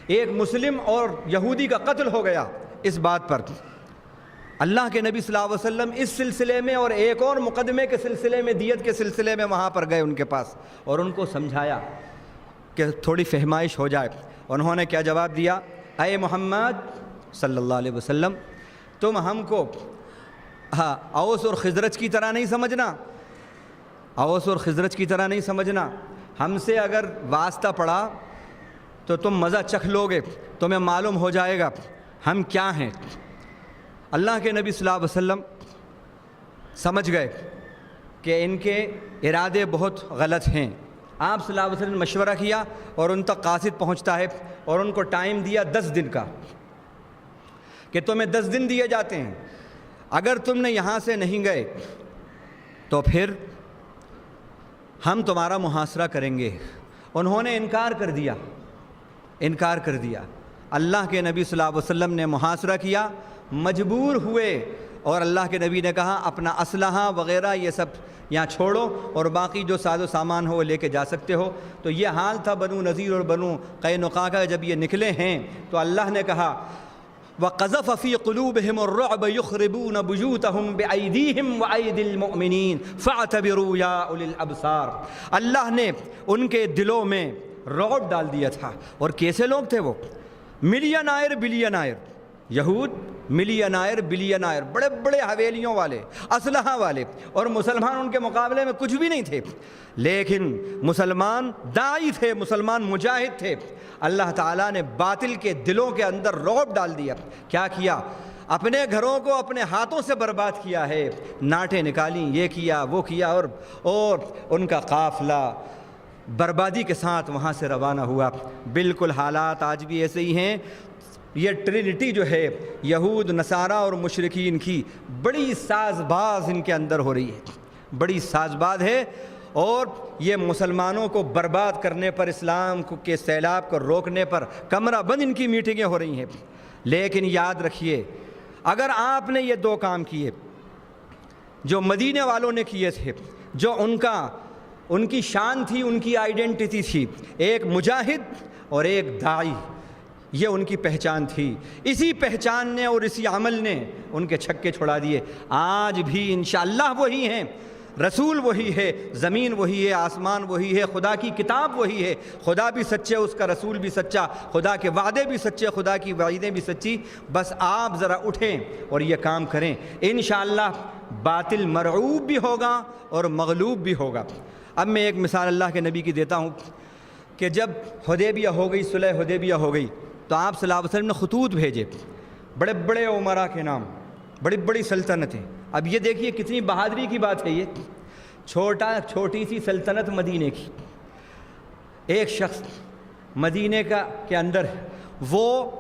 ایک مسلم اور یہودی کا قتل ہو گیا۔ اس بات پر اللہ کے نبی صلی اللہ علیہ وسلم اس سلسلے میں اور ایک اور مقدمے کے سلسلے میں، دیت کے سلسلے میں وہاں پر گئے ان کے پاس، اور ان کو سمجھایا کہ تھوڑی فہمائش ہو جائے۔ انہوں نے کیا جواب دیا؟ اے محمد صلی اللہ علیہ وسلم، تم ہم کو اوس اور خزرج کی طرح نہیں سمجھنا، اوس اور خزرج کی طرح نہیں سمجھنا۔ ہم سے اگر واسطہ پڑا تو تم مزہ چکھ لو گے، تمہیں معلوم ہو جائے گا ہم کیا ہیں۔ اللہ کے نبی صلی اللہ علیہ وسلم سمجھ گئے کہ ان کے ارادے بہت غلط ہیں۔ آپ صلی اللہ علیہ وسلم نے مشورہ کیا اور ان تک قاصد پہنچتا ہے، اور ان کو ٹائم دیا 10 دن کا، کہ تمہیں 10 دن دیے جاتے ہیں، اگر تم نے یہاں سے نہیں گئے تو پھر ہم تمہارا محاصرہ کریں گے۔ انہوں نے انکار کر دیا۔ اللہ کے نبی صلی اللہ علیہ وسلم نے محاصرہ کیا، مجبور ہوئے، اور اللہ کے نبی نے کہا اپنا اسلحہ وغیرہ یہ سب یہاں چھوڑو اور باقی جو ساز و سامان ہو وہ لے کے جا سکتے ہو۔ تو یہ حال تھا بنو نذیر اور بنو قینقاع کا۔ جب یہ نکلے ہیں تو اللہ نے کہا وَقَذَفَ فِي قُلُوبِهِمُ الرُّعْبَ يُخْرِبُونَ بُيُوتَهُمْ بِأَيْدِيهِمْ وَأَيْدِي الْمُؤْمِنِينَ فَاعْتَبِرُوا يَا أُولِي الْأَبْصَارِ۔ اللہ نے ان کے دلوں میں رعب ڈال دیا تھا۔ اور کیسے لوگ تھے وہ؟ ملین آئر یہود، ملین آئر بڑے بڑے حویلیوں والے، اسلحہ والے، اور مسلمان ان کے مقابلے میں کچھ بھی نہیں تھے۔ لیکن مسلمان داعی تھے، مسلمان مجاہد تھے۔ اللہ تعالیٰ نے باطل کے دلوں کے اندر رعب ڈال دیا۔ کیا کیا؟ اپنے گھروں کو اپنے ہاتھوں سے برباد کیا ہے، ناٹیں نکالیں، یہ کیا وہ کیا، اور ان کا قافلہ بربادی کے ساتھ وہاں سے روانہ ہوا۔ بالکل حالات آج بھی ایسے ہی ہیں۔ یہ ٹرینٹی جو ہے یہود، نصارہ اور مشرکین کی، بڑی ساز باز ان کے اندر ہو رہی ہے، بڑی ساز باز ہے، اور یہ مسلمانوں کو برباد کرنے پر، اسلام کے سیلاب کو روکنے پر کمرہ بند ان کی میٹنگیں ہو رہی ہیں۔ لیکن یاد رکھیے، اگر آپ نے یہ دو کام کیے جو مدینے والوں نے کیے تھے، جو ان کی شان تھی، ان کی آئیڈینٹی تھی، ایک مجاہد اور ایک داعی، یہ ان کی پہچان تھی۔ اسی پہچان نے اور اسی عمل نے ان کے چھکے چھڑا دیے۔ آج بھی انشاءاللہ وہی ہیں، رسول وہی ہے، زمین وہی ہے، آسمان وہی ہے، خدا کی کتاب وہی ہے، خدا بھی سچے، اس کا رسول بھی سچا، خدا کے وعدے بھی سچے، خدا کی وعیدیں بھی سچی۔ بس آپ ذرا اٹھیں اور یہ کام کریں، انشاءاللہ باطل مرعوب بھی ہوگا اور مغلوب بھی ہوگا۔ اب میں ایک مثال اللہ کے نبی کی دیتا ہوں کہ جب حدیبیہ ہو گئی، صلح حدیبیہ ہو گئی، تو آپ صلی اللہ علیہ وسلم نے خطوط بھیجے، بڑے بڑے عمراء کے نام، بڑی بڑی سلطنتیں۔ اب یہ دیکھیے کتنی بہادری کی بات ہے، یہ چھوٹی سی سلطنت مدینے کی، ایک شخص مدینے کے اندر ہے، وہ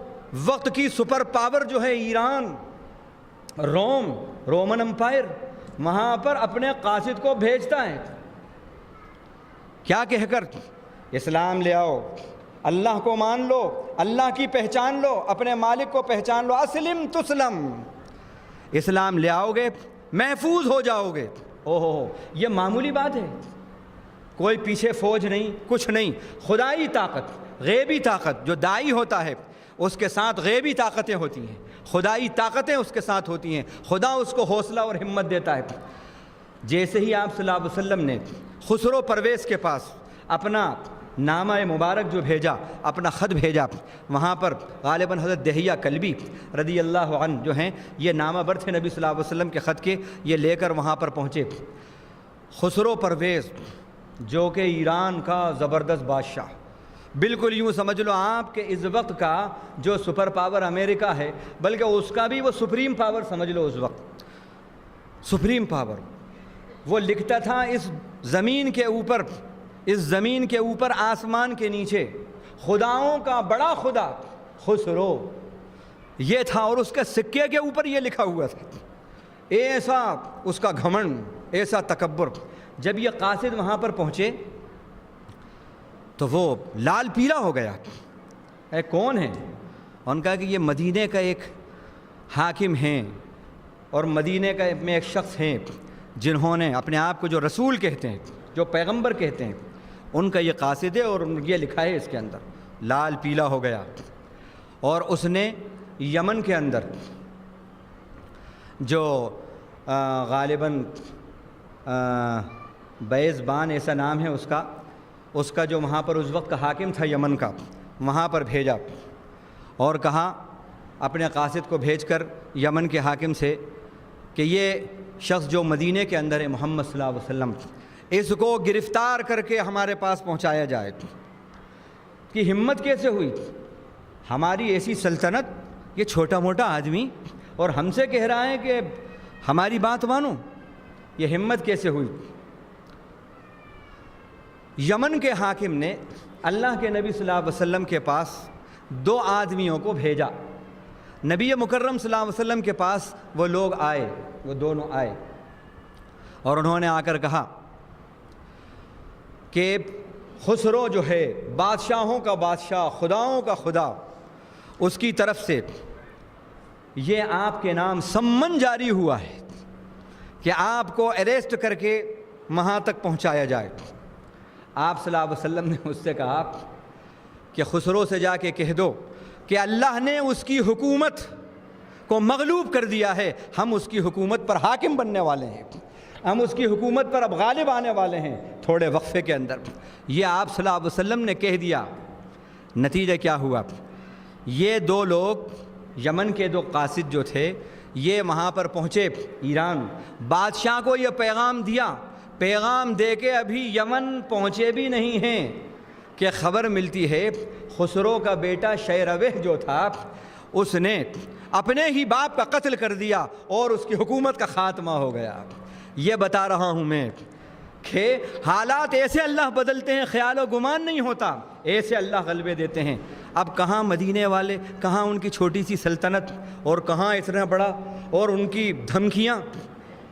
وقت کی سپر پاور جو ہے ایران، رومن امپائر، وہاں پر اپنے قاصد کو بھیجتا ہے، کیا کہہ کر؟ اسلام لے آؤ، اللہ کو مان لو، اللہ کی پہچان لو، اپنے مالک کو پہچان لو، اسلم تسلم، اسلام لے آؤ گے محفوظ ہو جاؤ گے۔ یہ معمولی بات ہے، کوئی پیچھے فوج نہیں، کچھ نہیں، خدائی طاقت، غیبی طاقت۔ جو داعی ہوتا ہے اس کے ساتھ غیبی طاقتیں ہوتی ہیں، خدائی طاقتیں اس کے ساتھ ہوتی ہیں، خدا اس کو حوصلہ اور ہمت دیتا ہے۔ جیسے ہی آپ صلی اللہ علیہ وسلم نے خسرو پرویز کے پاس اپنا نامہ مبارک جو بھیجا، اپنا خط بھیجا، وہاں پر غالباً حضرت دہیہ کلبی رضی اللہ عنہ جو ہیں، یہ نامہ بر تھے نبی صلی اللہ علیہ وسلم کے خط کے، یہ لے کر وہاں پر پہنچے۔ خسرو پرویز جو کہ ایران کا زبردست بادشاہ، بالکل یوں سمجھ لو آپ کہ اس وقت کا جو سپر پاور امریکہ ہے، بلکہ اس کا بھی وہ سپریم پاور سمجھ لو، اس وقت سپریم پاور۔ وہ لکھتا تھا اس زمین کے اوپر آسمان کے نیچے خداؤں کا بڑا خدا خسرو، یہ تھا، اور اس کے سکے کے اوپر یہ لکھا ہوا تھا۔ ایسا اس کا گھمنڈ، ایسا تکبر۔ جب یہ قاصد وہاں پر پہنچے تو وہ لال پیلا ہو گیا، اے کون ہے؟ ان کہا کہ یہ مدینے کا ایک حاکم ہیں، اور مدینے کا میں ایک شخص ہیں جنہوں نے اپنے آپ کو جو رسول کہتے ہیں، جو پیغمبر کہتے ہیں، ان کا یہ قاصد ہے، اور یہ لکھا ہے اس کے اندر۔ لال پیلا ہو گیا، اور اس نے یمن کے اندر جو غالباً بیز بان ایسا نام ہے اس کا جو وہاں پر اس وقت کا حاکم تھا یمن کا، وہاں پر بھیجا اور کہا اپنے قاصد کو بھیج کر یمن کے حاکم سے کہ یہ شخص جو مدینے کے اندر ہے محمد صلی اللہ علیہ وسلم، اس کو گرفتار کر کے ہمارے پاس پہنچایا جائے۔ کہ ہمت کیسے ہوئی؟ ہماری ایسی سلطنت، یہ چھوٹا موٹا آدمی، اور ہم سے کہہ رہا ہے کہ ہماری بات مانو، یہ ہمت کیسے ہوئی؟ یمن کے حاکم نے اللہ کے نبی صلی اللہ علیہ وسلم کے پاس 2 آدمیوں کو بھیجا۔ نبی مکرم صلی اللہ علیہ وسلم کے پاس وہ لوگ آئے، وہ دونوں آئے، اور انہوں نے آ کر کہا کہ خسرو جو ہے بادشاہوں کا بادشاہ، خداؤں کا خدا، اس کی طرف سے یہ آپ کے نام سمن جاری ہوا ہے کہ آپ کو اریسٹ کر کے وہاں تک پہنچایا جائے۔ آپ صلی اللہ علیہ وسلم نے اس سے کہا کہ خسرو سے جا کے کہہ دو کہ اللہ نے اس کی حکومت کو مغلوب کر دیا ہے، ہم اس کی حکومت پر حاکم بننے والے ہیں، ہم اس کی حکومت پر اب غالب آنے والے ہیں تھوڑے وقفے کے اندر۔ یہ آپ صلی اللہ علیہ وسلم نے کہہ دیا۔ نتیجہ کیا ہوا؟ یہ دو لوگ یمن کے دو قاصد جو تھے، یہ وہاں پر پہنچے ایران، بادشاہ کو یہ پیغام دیا، پیغام دے کے ابھی یمن پہنچے بھی نہیں ہیں کہ خبر ملتی ہے خسرو کا بیٹا شیروہ جو تھا اس نے اپنے ہی باپ کا قتل کر دیا اور اس کی حکومت کا خاتمہ ہو گیا۔ یہ بتا رہا ہوں میں کہ حالات ایسے اللہ بدلتے ہیں، خیال و گمان نہیں ہوتا، ایسے اللہ غلبے دیتے ہیں۔ اب کہاں مدینے والے، کہاں ان کی چھوٹی سی سلطنت، اور کہاں اتنا بڑا، اور ان کی دھمکیاں،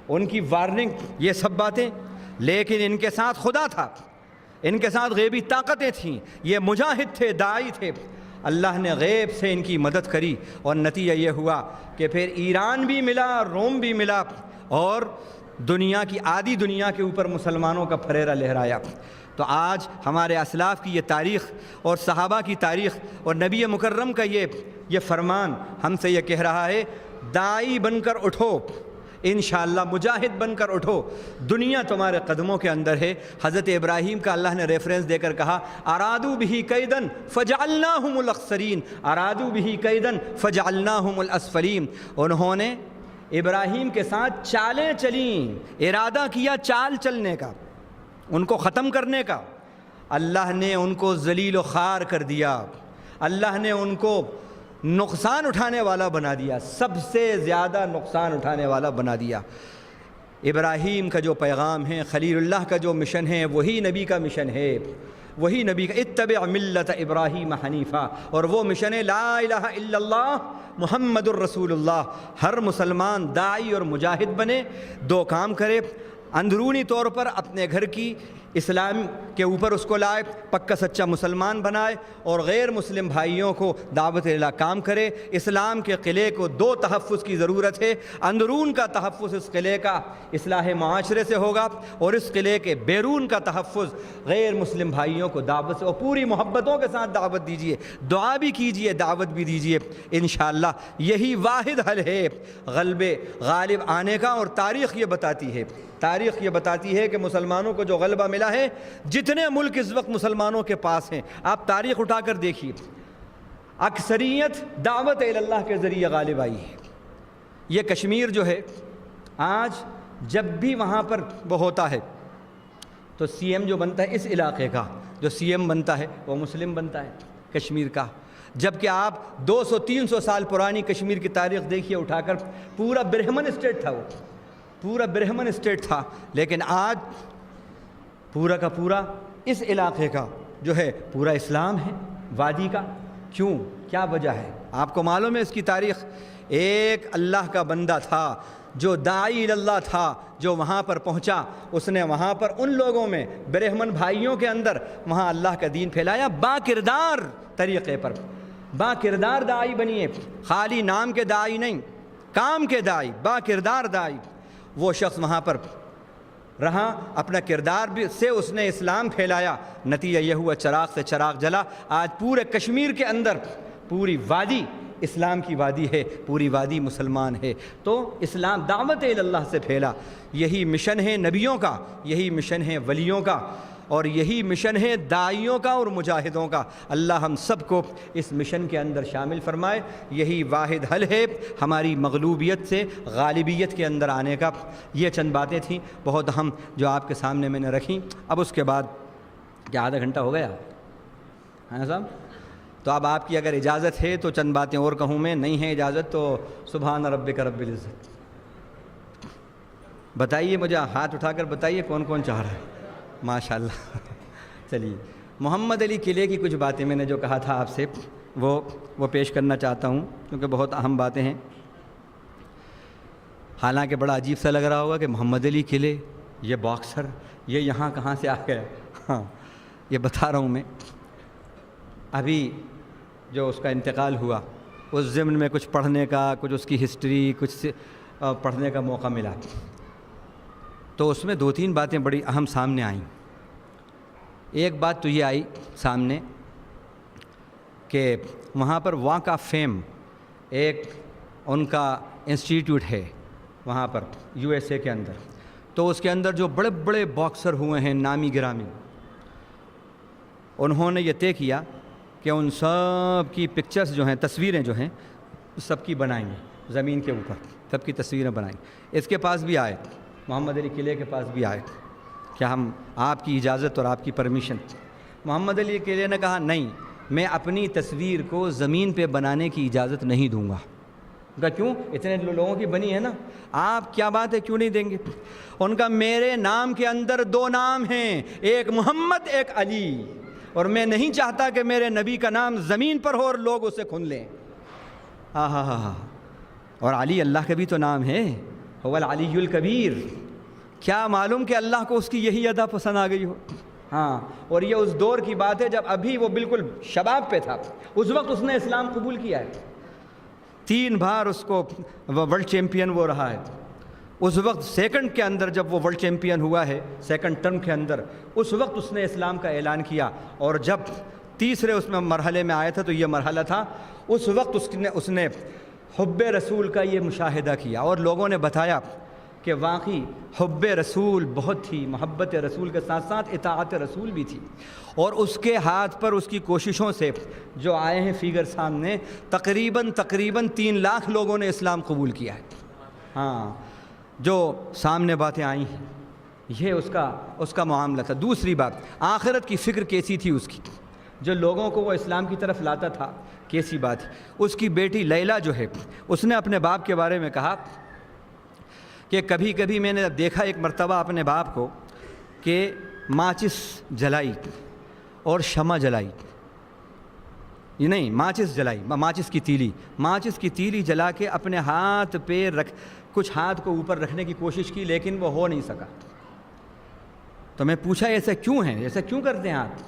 ان کی وارننگ، یہ سب باتیں، لیکن ان کے ساتھ خدا تھا، ان کے ساتھ غیبی طاقتیں تھیں، یہ مجاہد تھے، داعی تھے۔ اللہ نے غیب سے ان کی مدد کری اور نتیجہ یہ ہوا کہ پھر ایران بھی ملا، روم بھی ملا، اور دنیا کی آدھی دنیا کے اوپر مسلمانوں کا پھریرا لہرایا۔ تو آج ہمارے اسلاف کی یہ تاریخ اور صحابہ کی تاریخ اور نبی مکرم کا یہ فرمان ہم سے یہ کہہ رہا ہے، داعی بن کر اٹھو، انشاءاللہ مجاہد بن کر اٹھو، دنیا تمہارے قدموں کے اندر ہے۔ حضرت ابراہیم کا اللہ نے ریفرنس دے کر کہا، ارادوا بہ کیدن فجعلناہم الاخسرین، ارادوا بہ کیدن فجعلناہم الاسفلین۔ انہوں نے ابراہیم کے ساتھ چالیں چلیں، ارادہ کیا چال چلنے کا، ان کو ختم کرنے کا، اللہ نے ان کو ذلیل و خوار کر دیا، اللہ نے ان کو نقصان اٹھانے والا بنا دیا، سب سے زیادہ نقصان اٹھانے والا بنا دیا۔ ابراہیم کا جو پیغام ہے، خلیل اللہ کا جو مشن ہے، وہی نبی کا مشن ہے، وہی نبی کا، اتبع ملت ابراہیم حنیفہ، اور وہ مشن ہے لا الہ الا اللہ محمد الرسول اللہ۔ ہر مسلمان داعی اور مجاہد بنے، دو کام کرے، اندرونی طور پر اپنے گھر کی اسلام کے اوپر اس کو لائے، پکا سچا مسلمان بنائے، اور غیر مسلم بھائیوں کو دعوت الہ کام کرے۔ اسلام کے قلعے کو دو تحفظ کی ضرورت ہے، اندرون کا تحفظ اس قلعے کا اصلاح معاشرے سے ہوگا، اور اس قلعے کے بیرون کا تحفظ غیر مسلم بھائیوں کو دعوت سے، اور پوری محبتوں کے ساتھ دعوت دیجیے، دعا بھی کیجیے، دعوت بھی دیجیے، انشاءاللہ یہی واحد حل ہے غالب آنے کا۔ اور تاریخ یہ بتاتی ہے کہ مسلمانوں کو جو غلبہ ملا ہے، جتنے ملک اس وقت مسلمانوں کے پاس ہیں، آپ تاریخ اٹھا کر دیکھیے، اکثریت دعوت اللہ کے ذریعے غالب آئی ہے۔ یہ کشمیر جو ہے، آج جب بھی وہاں پر وہ ہوتا ہے تو سی ایم جو بنتا ہے اس علاقے کا، جو سی ایم بنتا ہے وہ مسلم بنتا ہے کشمیر کا، جبکہ آپ 200-300 سال پرانی کشمیر کی تاریخ دیکھیے اٹھا کر، پورا برہمن اسٹیٹ تھا، وہ پورا برہمن اسٹیٹ تھا، لیکن آج پورا کا پورا اس علاقے کا جو ہے پورا اسلام ہے، وادی کا۔ کیوں؟ کیا وجہ ہے؟ آپ کو معلوم ہے اس کی تاریخ؟ ایک اللہ کا بندہ تھا جو داعی اللہ تھا، جو وہاں پر پہنچا، اس نے وہاں پر ان لوگوں میں، برہمن بھائیوں کے اندر، وہاں اللہ کا دین پھیلایا، با کردار طریقے پر، با کردار داعی بنیے، خالی نام کے داعی نہیں، کام کے داعی، با کردار داعی۔ وہ شخص وہاں پر رہا، اپنا کردار بھی سے اس نے اسلام پھیلایا، نتیجہ یہ ہوا چراغ سے چراغ جلا۔ آج پورے کشمیر کے اندر پوری وادی اسلام کی وادی ہے، پوری وادی مسلمان ہے۔ تو اسلام دعوت اللہ سے پھیلا، یہی مشن ہے نبیوں کا، یہی مشن ہے ولیوں کا، اور یہی مشن ہے داعیوں کا اور مجاہدوں کا۔ اللہ ہم سب کو اس مشن کے اندر شامل فرمائے، یہی واحد حل ہے ہماری مغلوبیت سے غالبیت کے اندر آنے کا۔ یہ چند باتیں تھیں بہت اہم جو آپ کے سامنے میں نے رکھیں۔ اب اس کے بعد کیا آدھا گھنٹہ ہو گیا ہے صاحب؟ تو اب آپ کی اگر اجازت ہے تو چند باتیں اور کہوں میں، نہیں ہے اجازت تو سبحان ربک رب العزت۔ بتائیے مجھے، ہاتھ اٹھا کر بتائیے کون کون چاہ رہا ہے؟ ماشاءاللہ۔ چلیے، محمد علی قلعے کی کچھ باتیں میں نے جو کہا تھا آپ سے وہ پیش کرنا چاہتا ہوں، کیونکہ بہت اہم باتیں ہیں۔ حالانکہ بڑا عجیب سا لگ رہا ہوگا کہ محمد علی قلعے یہ باکسر یہ یہاں کہاں سے آ گیا؟ ہاں یہ بتا رہا ہوں میں. ابھی جو اس کا انتقال ہوا اس ضمن میں کچھ پڑھنے کا، کچھ اس کی ہسٹری کچھ پڑھنے کا موقع ملا، تو اس میں 2-3 باتیں بڑی اہم سامنے آئیں. ایک بات تو یہ آئی سامنے کہ وہاں پر واک آف فیم ایک ان کا انسٹیٹیوٹ ہے وہاں پر USA کے اندر. تو اس کے اندر جو بڑے بڑے باکسر ہوئے ہیں نامی گرامی، انہوں نے یہ طے کیا کہ ان سب کی پکچرز جو ہیں، تصویریں جو ہیں، سب کی بنائیں گے زمین کے اوپر، سب کی تصویریں بنائیں. اس کے پاس بھی آئے، محمد علی قلعے کے پاس بھی آئے کہ ہم آپ کی اجازت اور آپ کی پرمیشن. محمد علی قلعے نے کہا نہیں، میں اپنی تصویر کو زمین پہ بنانے کی اجازت نہیں دوں گا. کہا کیوں؟ اتنے لوگوں کی بنی ہے نا، آپ کیا بات ہے کیوں نہیں دیں گے؟ ان کا میرے نام کے اندر 2 نام ہیں، ایک محمد ایک علی، اور میں نہیں چاہتا کہ میرے نبی کا نام زمین پر ہو اور لوگ اسے کھن لیں. ہاں ہاں ہاں ہاں. اور علی اللہ کا بھی تو نام ہے، هو العلی الکبیر. کیا معلوم کہ اللہ کو اس کی یہی ادا پسند آ گئی ہو. ہاں، اور یہ اس دور کی بات ہے جب ابھی وہ بالکل شباب پہ تھا. اس وقت اس نے اسلام قبول کیا ہے، 3 بار اس کو ورلڈ چیمپئن وہ رہا ہے. اس وقت سیکنڈ کے اندر جب وہ ورلڈ چیمپئن ہوا ہے، سیکنڈ ٹرم کے اندر، اس وقت اس نے اسلام کا اعلان کیا. اور جب تیسرے اس میں مرحلے میں آیا تھا تو یہ مرحلہ تھا، اس وقت اس نے حب رسول کا یہ مشاہدہ کیا، اور لوگوں نے بتایا کہ واقعی حب رسول بہت تھی، محبت رسول کے ساتھ ساتھ اطاعت رسول بھی تھی. اور اس کے ہاتھ پر اس کی کوششوں سے جو آئے ہیں فیگر سامنے، تقریباً 3 لاکھ لوگوں نے اسلام قبول کیا ہے. ہاں، جو سامنے باتیں آئی ہیں یہ اس کا معاملہ تھا. دوسری بات، آخرت کی فکر کیسی تھی اس کی، جو لوگوں کو وہ اسلام کی طرف لاتا تھا، کیسی بات ہے. اس کی بیٹی لیلا جو ہے، اس نے اپنے باپ کے بارے میں کہا کہ کبھی کبھی میں نے دیکھا ایک مرتبہ اپنے باپ کو کہ ماچس جلائی اور شمع جلائی، یہ نہیں ماچس جلائی، ماچس کی تیلی جلا کے اپنے ہاتھ پہ کچھ ہاتھ کو اوپر رکھنے کی کوشش کی، لیکن وہ ہو نہیں سکا. تو میں پوچھا ایسا کیوں ہے، ایسا کیوں کرتے ہیں آپ؟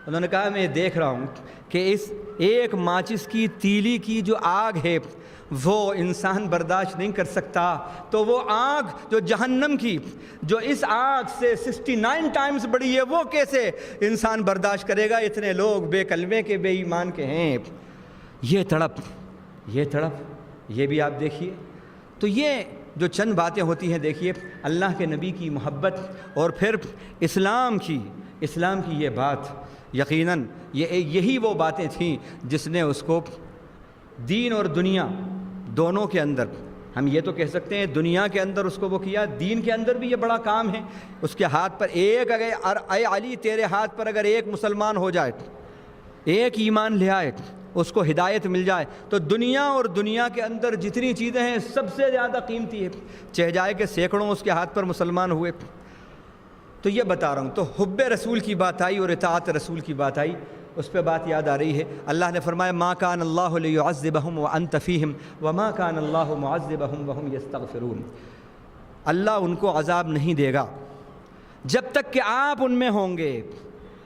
انہوں نے کہا میں دیکھ رہا ہوں کہ اس ایک ماچس کی تیلی کی جو آگ ہے وہ انسان برداشت نہیں کر سکتا، تو وہ آگ جو جہنم کی، جو اس آگ سے 69 ٹائمز بڑی ہے، وہ کیسے انسان برداشت کرے گا؟ اتنے لوگ بے کلمے کے، بے ایمان کے ہیں. یہ تڑپ یہ بھی آپ دیکھیے. تو یہ جو چند باتیں ہوتی ہیں، دیکھیے اللہ کے نبی کی محبت اور پھر اسلام کی یہ بات، یقیناً یہی وہ باتیں تھیں جس نے اس کو دین اور دنیا دونوں کے اندر، ہم یہ تو کہہ سکتے ہیں دنیا کے اندر اس کو وہ کیا، دین کے اندر بھی یہ بڑا کام ہے. اس کے ہاتھ پر اے علی تیرے ہاتھ پر اگر ایک مسلمان ہو جائے، ایک ایمان لے آئے، اس کو ہدایت مل جائے، تو دنیا اور دنیا کے اندر جتنی چیزیں ہیں سب سے زیادہ قیمتی ہے. چہ جائے کہ سینکڑوں اس کے ہاتھ پر مسلمان ہوئے. تو یہ بتا رہا ہوں، تو حب رسول کی بات آئی اور اطاعت رسول کی بات آئی. اس پہ بات یاد آ رہی ہے، اللہ نے فرمایا ما کان اللہ لیعذبہم وانت فیہم وما کان اللہ معذبہم وہم یستغفرون. اللہ ان کو عذاب نہیں دے گا جب تک کہ آپ ان میں ہوں گے،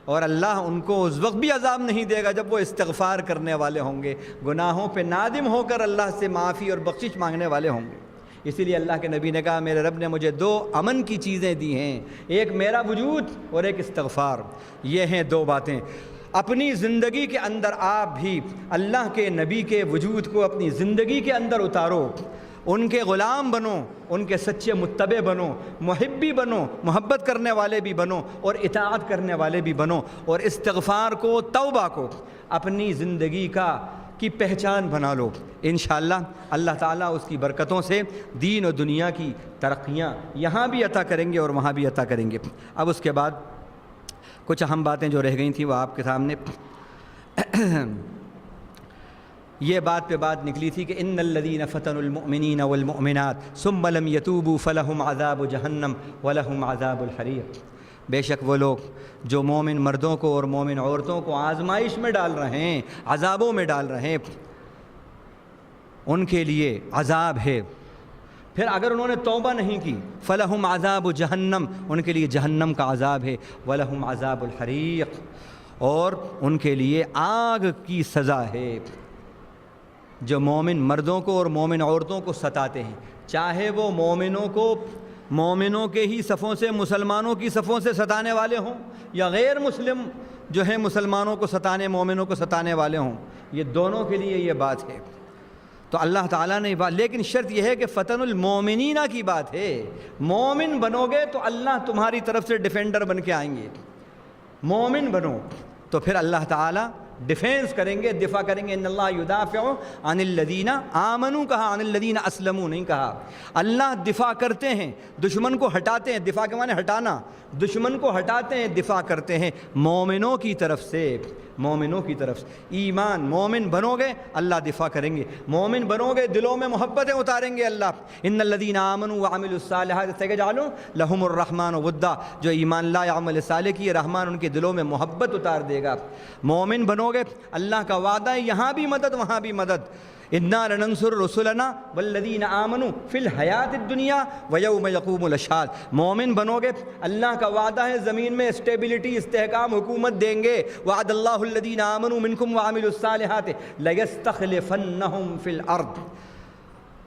اور اللہ ان کو اس وقت بھی عذاب نہیں دے گا جب وہ استغفار کرنے والے ہوں گے، گناہوں پہ نادم ہو کر اللہ سے معافی اور بخشش مانگنے والے ہوں گے. اسی لیے اللہ کے نبی نے کہا میرے رب نے مجھے 2 امن کی چیزیں دی ہیں، ایک میرا وجود اور ایک استغفار. یہ ہیں 2 باتیں. اپنی زندگی کے اندر آپ بھی اللہ کے نبی کے وجود کو اپنی زندگی کے اندر اتارو، ان کے غلام بنو، ان کے سچے متبع بنو، محبی بنو، محبت کرنے والے بھی بنو اور اطاعت کرنے والے بھی بنو، اور استغفار کو، توبہ کو اپنی زندگی کی پہچان بنا لو. انشاءاللہ اللہ تعالیٰ اس کی برکتوں سے دین و دنیا کی ترقیاں یہاں بھی عطا کریں گے اور وہاں بھی عطا کریں گے. اب اس کے بعد کچھ اہم باتیں جو رہ گئی تھیں وہ آپ کے سامنے. یہ بات پہ بات نکلی تھی کہ ان الذین فتنوا المؤمنین والمؤمنات ثم لم یتوبوا فلہم عذاب جہنم ولہم عذاب الحریق. بے شک وہ لوگ جو مومن مردوں کو اور مومن عورتوں کو آزمائش میں ڈال رہے ہیں، عذابوں میں ڈال رہے ہیں، ان کے لیے عذاب ہے پھر اگر انہوں نے توبہ نہیں کی فلہم عذاب جہنم، ان کے لیے جہنم کا عذاب ہے، ولہم عذاب الحریق، اور ان کے لیے آگ کی سزا ہے۔ جو مومن مردوں کو اور مومن عورتوں کو ستاتے ہیں، چاہے وہ مومنوں کے ہی صفوں سے، مسلمانوں کی صفوں سے ستانے والے ہوں، یا غیر مسلم جو ہیں مسلمانوں کو ستانے، مومنوں کو ستانے والے ہوں، یہ دونوں کے لیے یہ بات ہے۔ تو اللہ تعالیٰ نے بات، لیکن شرط یہ ہے کہ فتن المومنین کی بات ہے، مومن بنو گے تو اللہ تمہاری طرف سے ڈیفینڈر بن کے آئیں گے، مومن بنو تو پھر اللہ تعالیٰ ڈیفینس کریں گے، دفاع کریں گے۔ ان اللہ یدافع عن الذین آمنوا کہا، عن الذین اسلموا نہیں کہا۔ اللہ دفاع کرتے ہیں، دشمن کو ہٹاتے ہیں، دفاع کے معنی ہٹانا، دشمن کو ہٹاتے ہیں، دفاع کرتے ہیں مومنوں کی طرف سے، مومنوں کی طرف سے۔ ایمان، مومن بنو گے اللہ دفاع کریں گے، مومن بنو گے دلوں میں محبتیں اتاریں گے اللہ۔ ان الذین آمنوا وعملوا الصالحات سیجعل لهم الرحمن ودا، جو ایمان لائے عمل صالح کی، رحمان ان کے دلوں میں محبت اتار دے گا۔ مومن بنو گے، اللہ کا وعدہ ہے یہاں بھی مدد وہاں بھی مدد۔ انا لننصر رسلنا والذین آمنوا فی الحیات الدنیا ویوم یقوم الاشہاد۔ مومن بنو گے، اللہ کا وعدہ ہے زمین میں اسٹیبلٹی، استحکام، حکومت دیں گے۔ وعد اللہ الذین آمنوا منکم وعملوا الصالحات لیستخلفنہم فی الارض۔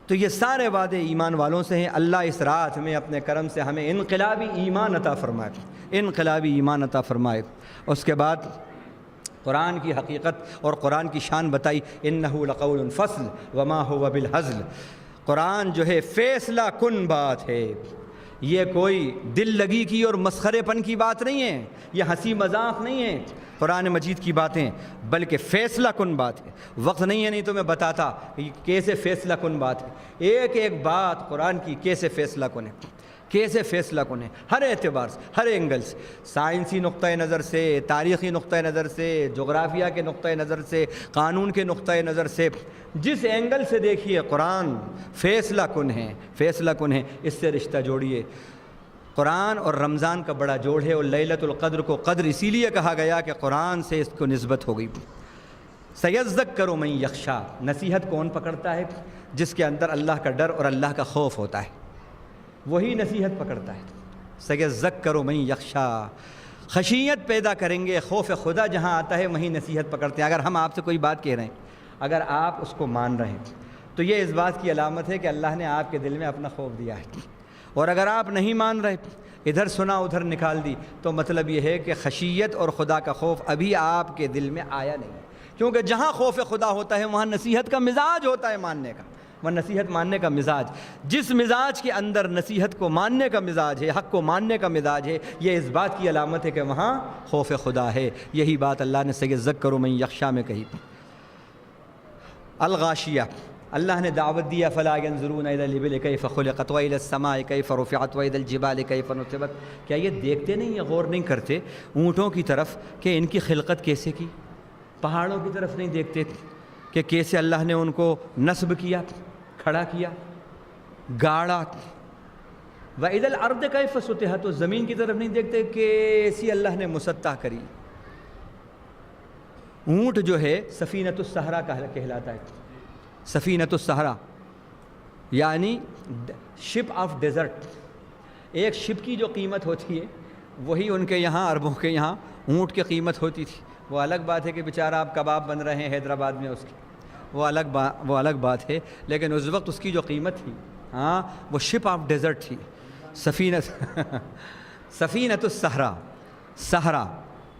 تو یہ سارے وعدے ایمان والوں سے ہیں۔ اللہ اس رات میں اپنے کرم سے ہمیں انقلابی ایمان عطا فرمائے، انقلابی ایمان عطا فرمائے۔ اس کے بعد قرآن کی حقیقت اور قرآن کی شان بتائی، انہ لقول فصل وما هو بالہزل۔ قرآن جو ہے فیصلہ کن بات ہے، یہ کوئی دل لگی کی اور مسخرے پن کی بات نہیں ہے، یہ ہنسی مذاق نہیں ہے قرآن مجید کی باتیں، بلکہ فیصلہ کن بات ہے۔ وقت نہیں ہے، نہیں تو میں بتاتا کہ کیسے فیصلہ کن بات ہے، ایک ایک بات قرآن کی کیسے فیصلہ کن ہے، کیسے فیصلہ کن ہے، ہر اعتبار سے، ہر اینگل سے، سائنسی نقطۂ نظر سے، تاریخی نقطۂ نظر سے، جغرافیہ کے نقطۂ نظر سے، قانون کے نقطۂ نظر سے، جس اینگل سے دیکھیے قرآن فیصلہ کن ہے، فیصلہ کن ہے۔ اس سے رشتہ جوڑیے، قرآن اور رمضان کا بڑا جوڑ ہے، اور لیلۃ القدر کو قدر اسی لیے کہا گیا کہ قرآن سے اس کو نسبت ہو گئی۔ سیذکر من یخشی، نصیحت کون پکڑتا ہے؟ جس کے اندر اللہ کا ڈر اور اللہ کا خوف ہوتا ہے، وہی نصیحت پکڑتا ہے۔ سیذکر من یخشی، خشیت پیدا کریں گے، خوف خدا جہاں آتا ہے وہیں نصیحت پکڑتے ہیں۔ اگر ہم آپ سے کوئی بات کہہ رہے ہیں، اگر آپ اس کو مان رہے ہیں تو یہ اس بات کی علامت ہے کہ اللہ نے آپ کے دل میں اپنا خوف دیا ہے، اور اگر آپ نہیں مان رہے، ادھر سنا ادھر نکال دی، تو مطلب یہ ہے کہ خشیت اور خدا کا خوف ابھی آپ کے دل میں آیا نہیں ہے، کیونکہ جہاں خوف خدا ہوتا ہے وہاں نصیحت کا مزاج ہوتا ہے ماننے کا، وہ نصیحت ماننے کا مزاج، جس مزاج کے اندر نصیحت کو ماننے کا مزاج ہے، حق کو ماننے کا مزاج ہے، یہ اس بات کی علامت ہے کہ وہاں خوف خدا ہے۔ یہی بات اللہ نے سیذکر من یخشی میں کہی۔ الغاشیہ، اللہ نے دعوت دیا، فلا ینظرون الی الابل کیف خلقت والی السماء کیف رفعت والی الجبال کیف نصبت۔ کیا یہ دیکھتے نہیں، یہ غور نہیں کرتے اونٹوں کی طرف کہ ان کی خلقت کیسے کی، پہاڑوں کی طرف نہیں دیکھتے کہ کیسے اللہ نے ان کو نصب کیا، کھڑا کیا، گاڑا۔ وَإِذَا الْأَرْضُ كَيْفَ سُطِحَتْ، تو زمین کی طرف نہیں دیکھتے کیسی اللہ نے مسطح کری۔ اونٹ جو ہے سفینۃ الصحرا کہلاتا ہے، سفینۃ الصحرا یعنی شپ آف ڈیزرٹ۔ ایک شپ کی جو قیمت ہوتی ہے وہی ان کے یہاں، عربوں کے یہاں اونٹ کی قیمت ہوتی تھی۔ وہ الگ بات ہے کہ بیچارہ آپ کباب بن رہے ہیں حیدرآباد میں اس کی، وہ الگ بات ہے، لیکن اس وقت اس کی جو قیمت تھی، ہاں، وہ شپ آف ڈیزرٹ تھی، سفینۃ الصحرا، صحرا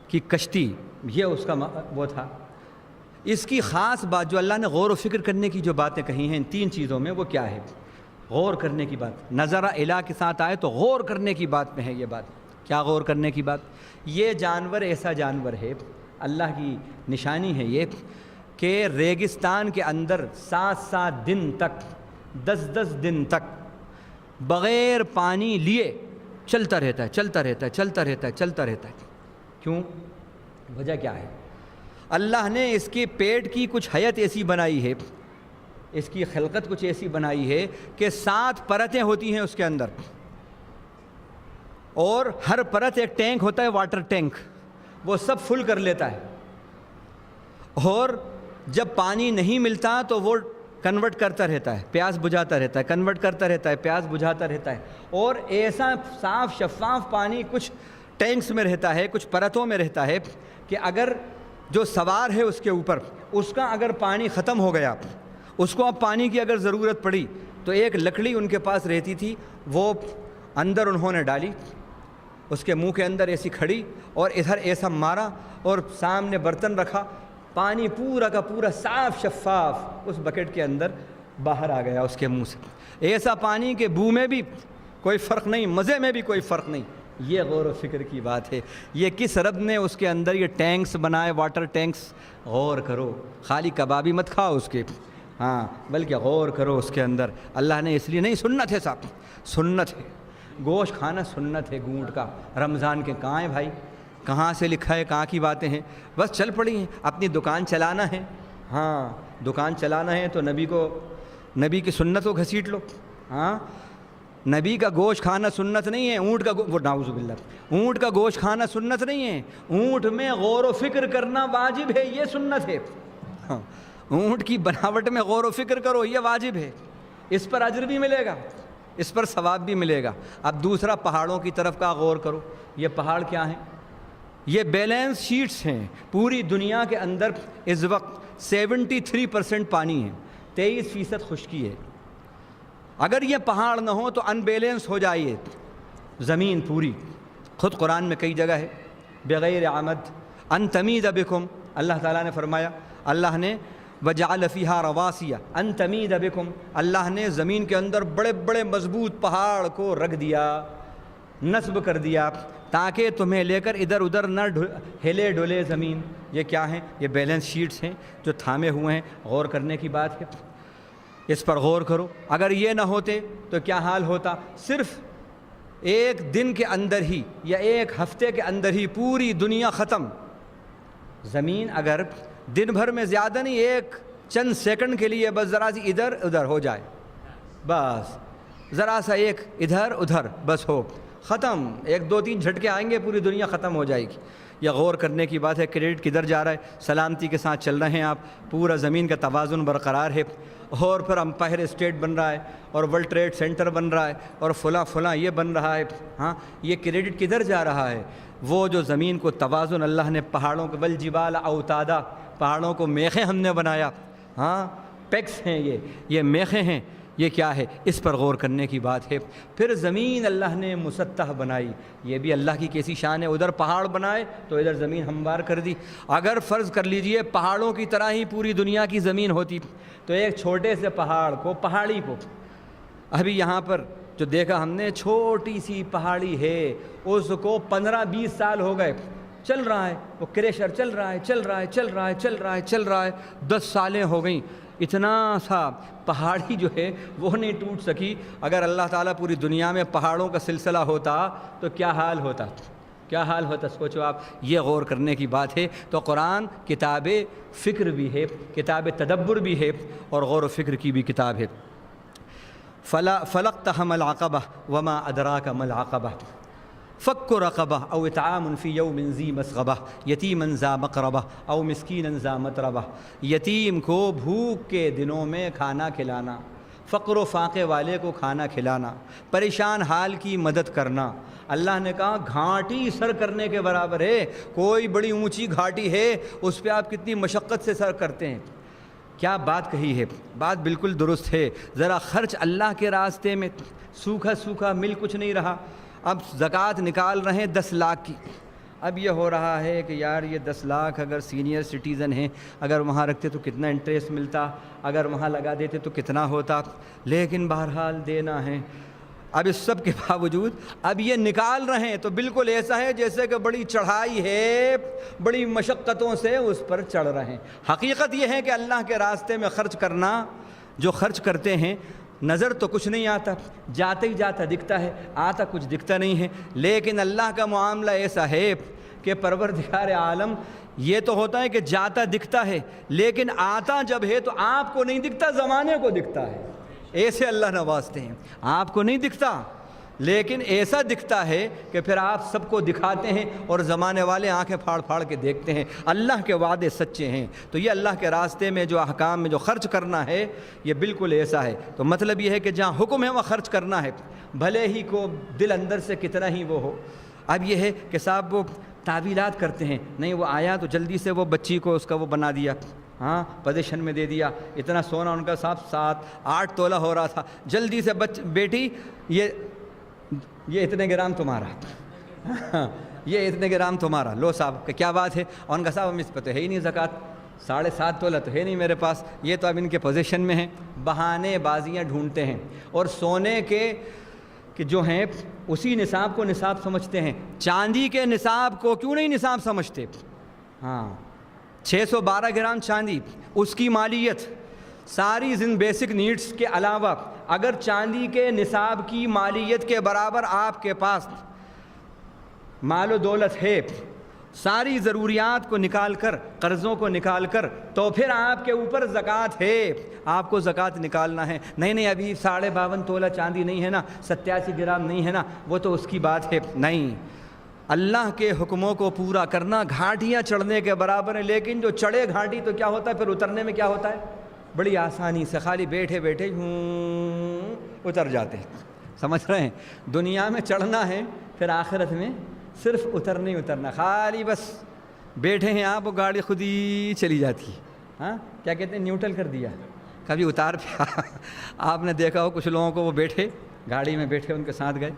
کی کشتی، یہ اس کا وہ تھا۔ اس کی خاص بات جو اللہ نے غور و فکر کرنے کی جو باتیں کہی ہیں ان تین چیزوں میں، وہ کیا ہے؟ غور کرنے کی بات، نظر الہ کے ساتھ آئے تو غور کرنے کی بات میں ہے یہ بات۔ کیا غور کرنے کی بات؟ یہ جانور ایسا جانور ہے، اللہ کی نشانی ہے یہ، کہ ریگستان کے اندر 7 دن تک، 10 دن تک بغیر پانی لیے چلتا رہتا ہے، چلتا رہتا ہے، چلتا رہتا ہے، چلتا رہتا ہے۔ کیوں؟ وجہ کیا ہے؟ اللہ نے اس کے پیٹ کی کچھ حیت ایسی بنائی ہے، اس کی خلقت کچھ ایسی بنائی ہے کہ 7 پرتیں ہوتی ہیں اس کے اندر، اور ہر پرت ایک ٹینک ہوتا ہے، واٹر ٹینک، وہ سب فل کر لیتا ہے، اور جب پانی نہیں ملتا تو وہ کنورٹ کرتا رہتا ہے، پیاس بجھاتا رہتا ہے، کنورٹ کرتا رہتا ہے، پیاس بجھاتا رہتا ہے، اور ایسا صاف شفاف پانی کچھ ٹینکس میں رہتا ہے، کچھ پرتوں میں رہتا ہے کہ اگر جو سوار ہے اس کے اوپر، اس کا اگر پانی ختم ہو گیا، اس کو اب پانی کی اگر ضرورت پڑی تو ایک لکڑی ان کے پاس رہتی تھی، وہ اندر انہوں نے ڈالی، اس کے منہ کے اندر ایسی کھڑی اور ادھر ایسا مارا اور سامنے برتن رکھا، پانی پورا کا پورا صاف شفاف اس بکٹ کے اندر باہر آ گیا اس کے منہ سے۔ ایسا پانی کے بو میں بھی کوئی فرق نہیں، مزے میں بھی کوئی فرق نہیں۔ یہ غور و فکر کی بات ہے، یہ کس رب نے اس کے اندر یہ ٹینکس بنائے، واٹر ٹینکس، غور کرو، خالی کبابی مت کھاؤ اس کے، ہاں بلکہ غور کرو اس کے اندر۔ اللہ نے اس لیے نہیں، سنت ہے صاحب، سنت ہے، گوشت کھانا سنت ہے اونٹ کا رمضان کے۔ کہاں ہے بھائی، کہاں سے لکھا ہے، کہاں کی باتیں ہیں، بس چل پڑی ہیں، اپنی دکان چلانا ہے، ہاں دکان چلانا ہے تو نبی کی سنت کو گھسیٹ لو، ہاں نبی کا گوشت کھانا سنت نہیں ہے، اونٹ کا نعوذ باللہ، اونٹ کا گوشت کھانا سنت نہیں ہے، اونٹ میں غور و فکر کرنا واجب ہے، یہ سنت ہے، ہاں اونٹ کی بناوٹ میں غور و فکر کرو، یہ واجب ہے، اس پر اجر بھی ملے گا، اس پر ثواب بھی ملے گا۔ اب دوسرا پہاڑوں کی طرف کا غور کرو، یہ پہاڑ کیا ہیں؟ یہ بیلنس شیٹس ہیں۔ پوری دنیا کے اندر اس وقت 73% پانی ہے، 23% خشکی ہے۔ اگر یہ پہاڑ نہ ہو تو ان بیلنس ہو جائے زمین پوری۔ خود قرآن میں کئی جگہ ہے، بغیر عمد ان تمید بکم، اللہ تعالیٰ نے فرمایا، اللہ نے وجعل فیہا رواسیہ ان تمید بکم، اللہ نے زمین کے اندر بڑے بڑے مضبوط پہاڑ کو رکھ دیا، نصب کر دیا، تاکہ تمہیں لے کر ادھر ادھر نہ ہلے ڈولے زمین۔ یہ کیا ہیں؟ یہ بیلنس شیٹس ہیں جو تھامے ہوئے ہیں، غور کرنے کی بات ہے، اس پر غور کرو۔ اگر یہ نہ ہوتے تو کیا حال ہوتا؟ صرف ایک دن کے اندر ہی یا ایک ہفتے کے اندر ہی پوری دنیا ختم۔ زمین اگر دن بھر میں زیادہ نہیں، ایک چند سیکنڈ کے لیے بس ذرا سی ادھر ادھر ہو جائے، بس ذرا سا ایک ادھر ادھر بس ہو، ختم، ایک دو تین جھٹکے آئیں گے پوری دنیا ختم ہو جائے گی۔ یہ غور کرنے کی بات ہے، کریڈٹ کدھر جا رہا ہے، سلامتی کے ساتھ چل رہے ہیں آپ، پورا زمین کا توازن برقرار ہے، اور پھر امپائر اسٹیٹ بن رہا ہے، اور ورلڈ ٹریڈ سینٹر بن رہا ہے، اور فلاں یہ بن رہا ہے، ہاں یہ کریڈٹ کدھر جا رہا ہے؟ وہ جو زمین کو توازن اللہ نے پہاڑوں کے والجبال اوتادا، پہاڑوں کو میخیں ہم نے بنایا، ہاں پیکس ہیں یہ میخیں ہیں، یہ کیا ہے؟ اس پر غور کرنے کی بات ہے۔ پھر زمین اللہ نے مسطح بنائی، یہ بھی اللہ کی کیسی شان ہے، ادھر پہاڑ بنائے تو ادھر زمین ہموار کر دی۔ اگر فرض کر لیجئے پہاڑوں کی طرح ہی پوری دنیا کی زمین ہوتی تو ایک چھوٹے سے پہاڑی کو ابھی یہاں پر جو دیکھا ہم نے، چھوٹی سی پہاڑی ہے، اس کو 15-20 سال ہو گئے، چل رہا ہے وہ کریشر، چل رہا ہے 10 سالیں ہو گئیں، اتنا سا پہاڑی جو ہے وہ نہیں ٹوٹ سکی۔ اگر اللہ تعالیٰ پوری دنیا میں پہاڑوں کا سلسلہ ہوتا تو کیا حال ہوتا، سوچو آپ۔ یہ غور کرنے کی بات ہے۔ تو قرآن کتاب فکر بھی ہے، کتاب تدبر بھی ہے، اور غور و فکر کی بھی کتاب ہے۔ فلقتحم العقبہ وما ادراک ما العقبہ فک رقبہ او اطعام فی یوم ذی مسغبہ یتیما ذا مقربہ او مسکینا ذا متربہ، یتیم کو بھوک کے دنوں میں کھانا کھلانا، فقر و فاقے والے کو کھانا کھلانا، پریشان حال کی مدد کرنا۔ اللہ نے کہا گھاٹی سر کرنے کے برابر ہے، کوئی بڑی اونچی گھاٹی ہے اس پہ آپ کتنی مشقت سے سر کرتے ہیں۔ کیا بات کہی ہے، بات بالکل درست ہے۔ ذرا خرچ اللہ کے راستے میں، سوکھا مل کچھ نہیں رہا، اب زکوٰۃ نکال رہے ہیں 10 لاکھ کی، اب یہ ہو رہا ہے کہ یار یہ 10 لاکھ اگر سینئر سٹیزن ہیں، اگر وہاں رکھتے تو کتنا انٹرسٹ ملتا، اگر وہاں لگا دیتے تو کتنا ہوتا، لیکن بہرحال دینا ہے۔ اب اس سب کے باوجود اب یہ نکال رہے ہیں تو بالکل ایسا ہے جیسے کہ بڑی چڑھائی ہے، بڑی مشقتوں سے اس پر چڑھ رہے ہیں۔ حقیقت یہ ہے کہ اللہ کے راستے میں خرچ کرنا، جو خرچ کرتے ہیں نظر تو کچھ نہیں آتا، جاتے ہی جاتا دکھتا ہے، آتا کچھ دکھتا نہیں ہے، لیکن اللہ کا معاملہ ایسا ہے کہ پروردگار عالم، یہ تو ہوتا ہے کہ جاتا دکھتا ہے، لیکن آتا جب ہے تو آپ کو نہیں دکھتا، زمانے کو دکھتا ہے۔ ایسے اللہ نوازتے ہیں، آپ کو نہیں دکھتا، لیکن ایسا دکھتا ہے کہ پھر آپ سب کو دکھاتے ہیں اور زمانے والے آنکھیں پھاڑ پھاڑ کے دیکھتے ہیں۔ اللہ کے وعدے سچے ہیں، تو یہ اللہ کے راستے میں جو احکام میں جو خرچ کرنا ہے یہ بالکل ایسا ہے۔ تو مطلب یہ ہے کہ جہاں حکم ہے وہاں خرچ کرنا ہے، بھلے ہی کو دل اندر سے کتنا ہی وہ ہو۔ اب یہ ہے کہ صاحب وہ تعویلات کرتے ہیں، نہیں وہ آیا تو جلدی سے وہ بچی کو اس کا وہ بنا دیا، ہاں پوزیشن میں دے دیا، اتنا سونا ان کا صاحب 7-8 تولہ ہو رہا تھا، جلدی سے بیٹی یہ اتنے گرام تمہارا، یہ اتنے گرام تمہارا، لو صاحب کہ کیا بات ہے؟ اور ان کا صاحب اس پہ تو ہے ہی نہیں زکوٰۃ، 7.5 تولہ تو ہے نہیں میرے پاس، یہ تو اب ان کے پوزیشن میں ہیں۔ بہانے بازیاں ڈھونڈتے ہیں، اور سونے کے کہ جو ہیں اسی نصاب کو نصاب سمجھتے ہیں، چاندی کے نصاب کو کیوں نہیں نصاب سمجھتے؟ ہاں 612 گرام چاندی، اس کی مالیت ساری بیسک نیڈس کے علاوہ اگر چاندی کے نصاب کی مالیت کے برابر آپ کے پاس مال و دولت ہے، ساری ضروریات کو نکال کر، قرضوں کو نکال کر، تو پھر آپ کے اوپر زکوٰۃ ہے، آپ کو زکوٰۃ نکالنا ہے۔ نہیں ابھی 52.5 تولہ چاندی نہیں ہے نا، 87 گرام نہیں ہے نا، وہ تو اس کی بات ہے، نہیں۔ اللہ کے حکموں کو پورا کرنا گھاٹیاں چڑھنے کے برابر ہے، لیکن جو چڑھے گھاٹی تو کیا ہوتا ہے پھر اترنے میں کیا ہوتا ہے؟ بڑی آسانی سے خالی بیٹھے بیٹھے اتر جاتے ہیں، سمجھ رہے ہیں؟ دنیا میں چڑھنا ہے، پھر آخرت میں صرف اترنا ہی اترنا، خالی بس بیٹھے ہیں آپ، وہ گاڑی خود ہی چلی جاتی ہے۔ ہاں کیا کہتے ہیں، نیوٹرل کر دیا، کبھی اتار پہ آپ نے دیکھا ہو کچھ لوگوں کو، وہ بیٹھے گاڑی میں بیٹھے ان کے ساتھ گئے،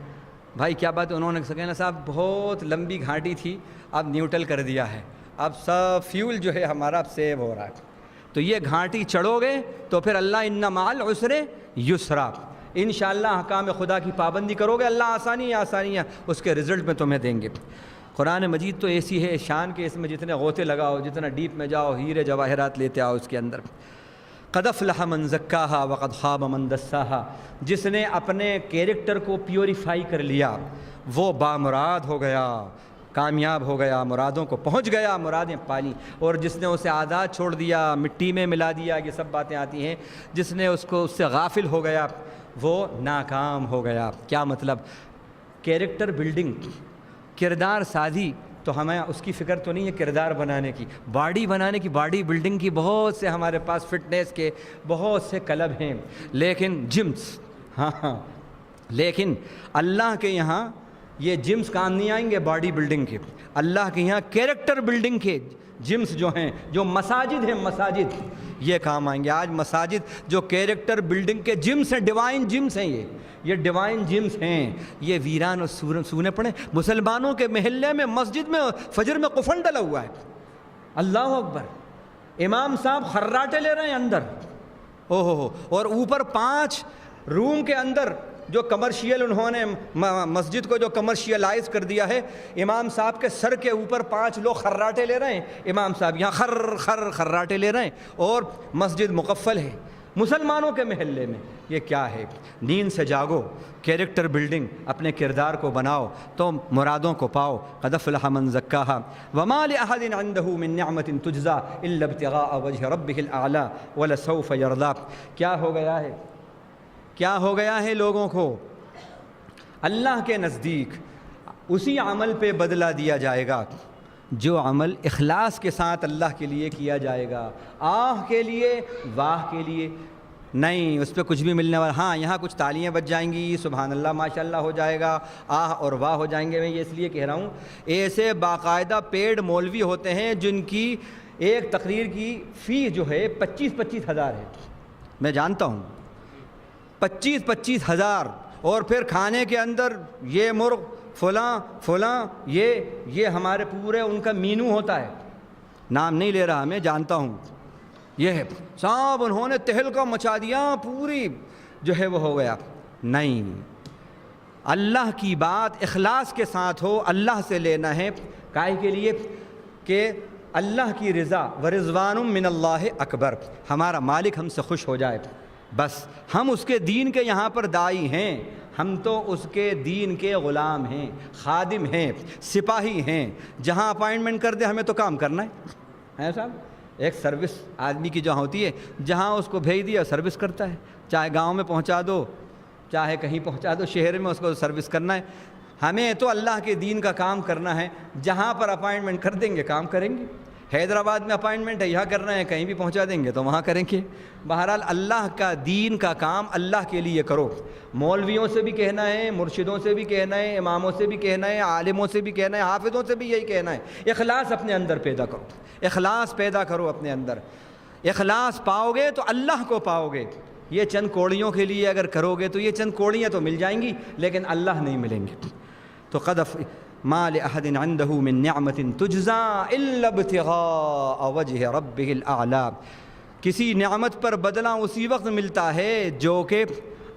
بھائی کیا بات ہے؟ انہوں نے کہا صاحب بہت لمبی گھاٹی تھی، اب نیوٹرل کر دیا ہے، اب سب فیول جو ہے ہمارا اب سیو ہو رہا ہے۔ تو یہ گھاٹی چڑھو گے تو پھر اللہ ان مع العسر یسرا، انشاءاللہ احکام خدا کی پابندی کرو گے، اللہ آسانیاں اس کے رزلٹ میں تمہیں دیں گے۔ قرآن مجید تو ایسی ہے شان کہ اس میں جتنے غوطے لگاؤ، جتنا ڈیپ میں جاؤ، ہیرے جواہرات لیتے آؤ اس کے اندر۔ قد افلح من زکاہا وقد خاب من دساہا، جس نے اپنے کیریکٹر کو پیوریفائی کر لیا وہ بامراد ہو گیا، کامیاب ہو گیا، مرادوں کو پہنچ گیا، مرادیں پالی۔ اور جس نے اسے آزاد چھوڑ دیا، مٹی میں ملا دیا، یہ سب باتیں آتی ہیں، جس نے اس سے غافل ہو گیا وہ ناکام ہو گیا۔ کیا مطلب؟ کیریکٹر بلڈنگ، کردار سازی، تو ہمیں اس کی فکر تو نہیں ہے کردار بنانے کی، باڈی بنانے کی، باڈی بلڈنگ کی بہت سے ہمارے پاس فٹنس کے بہت سے کلب ہیں، لیکن جمس، ہاں لیکن اللہ کے یہاں یہ جمس کام نہیں آئیں گے باڈی بلڈنگ کے، اللہ کے یہاں کیریکٹر بلڈنگ کے جمس جو ہیں، جو مساجد ہیں، مساجد یہ کام آئیں گے۔ آج مساجد جو کیریکٹر بلڈنگ کے جمس ہیں، ڈیوائن جمس ہیں، یہ ڈیوائن جمس ہیں، یہ ویران اور سونے پڑے۔ مسلمانوں کے محلے میں، مسجد میں فجر میں قفن ڈلا ہوا ہے، اللہ اکبر، امام صاحب خراٹے لے رہے ہیں اندر، اور اوپر 5 روم کے اندر جو کمرشیل انہوں نے مسجد کو جو کمرشیلائز کر دیا ہے، امام صاحب کے سر کے اوپر 5 لوگ خراٹے لے رہے ہیں، امام صاحب یہاں خراٹے لے رہے ہیں، اور مسجد مقفل ہے مسلمانوں کے محلے میں۔ یہ کیا ہے؟ نیند سے جاگو، کیریکٹر بلڈنگ، اپنے کردار کو بناؤ تو مرادوں کو پاؤ۔ قد افلح من زکاہا وما لأحد عنده من نعمت تجزا الا ابتغاء وجه ربه الاعلی ولسوف یرضی۔ کیا ہو گیا ہے؟ کیا ہو گیا ہے لوگوں کو؟ اللہ کے نزدیک اسی عمل پہ بدلہ دیا جائے گا جو عمل اخلاص کے ساتھ اللہ کے لیے کیا جائے گا، آہ کے لیے، واہ کے لیے نہیں، اس پہ کچھ بھی ملنے والا۔ ہاں یہاں کچھ تالیاں بج جائیں گی، سبحان اللہ ماشاءاللہ ہو جائے گا، آہ اور واہ ہو جائیں گے۔ میں یہ اس لیے کہہ رہا ہوں، ایسے باقاعدہ پیڈ مولوی ہوتے ہیں جن کی ایک تقریر کی فیس جو ہے 25-25 ہزار ہے، میں جانتا ہوں، 25-25 ہزار، اور پھر کھانے کے اندر یہ مرغ فلاں یہ ہمارے پورے ان کا مینو ہوتا ہے، نام نہیں لے رہا، میں جانتا ہوں، یہ ہے صاحب انہوں نے تہلکہ مچا دیا، پوری جو ہے وہ ہو گیا۔ نہیں، اللہ کی بات اخلاص کے ساتھ ہو، اللہ سے لینا ہے، کائے کے لیے کہ اللہ کی رضا ورضوان من اللہ اکبر، ہمارا مالک ہم سے خوش ہو جائے، بس ہم اس کے دین کے یہاں پر داعی ہیں، ہم تو اس کے دین کے غلام ہیں، خادم ہیں، سپاہی ہیں، جہاں اپائنٹمنٹ کر دے ہمیں تو کام کرنا ہے صاحب۔ ایک سروس آدمی کی جہاں ہوتی ہے، جہاں اس کو بھیج دیا سروس کرتا ہے، چاہے گاؤں میں پہنچا دو، چاہے کہیں پہنچا دو، شہر میں اس کو سروس کرنا ہے. ہمیں تو اللہ کے دین کا کام کرنا ہے. جہاں پر اپائنٹمنٹ کر دیں گے کام کریں گے. حیدرآباد میں اپائنٹمنٹ ہے، یہاں کرنا ہے، کہیں بھی پہنچا دیں گے تو وہاں کریں گے. بہرحال اللہ کا دین کا کام اللہ کے لیے کرو. مولویوں سے بھی کہنا ہے، مرشدوں سے بھی کہنا ہے، اماموں سے بھی کہنا ہے، عالموں سے بھی کہنا ہے، حافظوں سے بھی یہی کہنا ہے. اخلاص اپنے اندر پیدا کرو، اخلاص پیدا کرو اپنے اندر. اخلاص پاؤ گے تو اللہ کو پاؤ گے. یہ چند کوڑیوں کے لیے اگر کرو گے تو یہ چند کوڑیاں تو مل جائیں گی لیکن اللہ نہیں ملیں گے. تو قدف ما لأحد عنده من نعمة تجزى إلا ابتغاء وجه ربه الأعلى. کسی نعمت پر بدلہ اسی وقت ملتا ہے جو کہ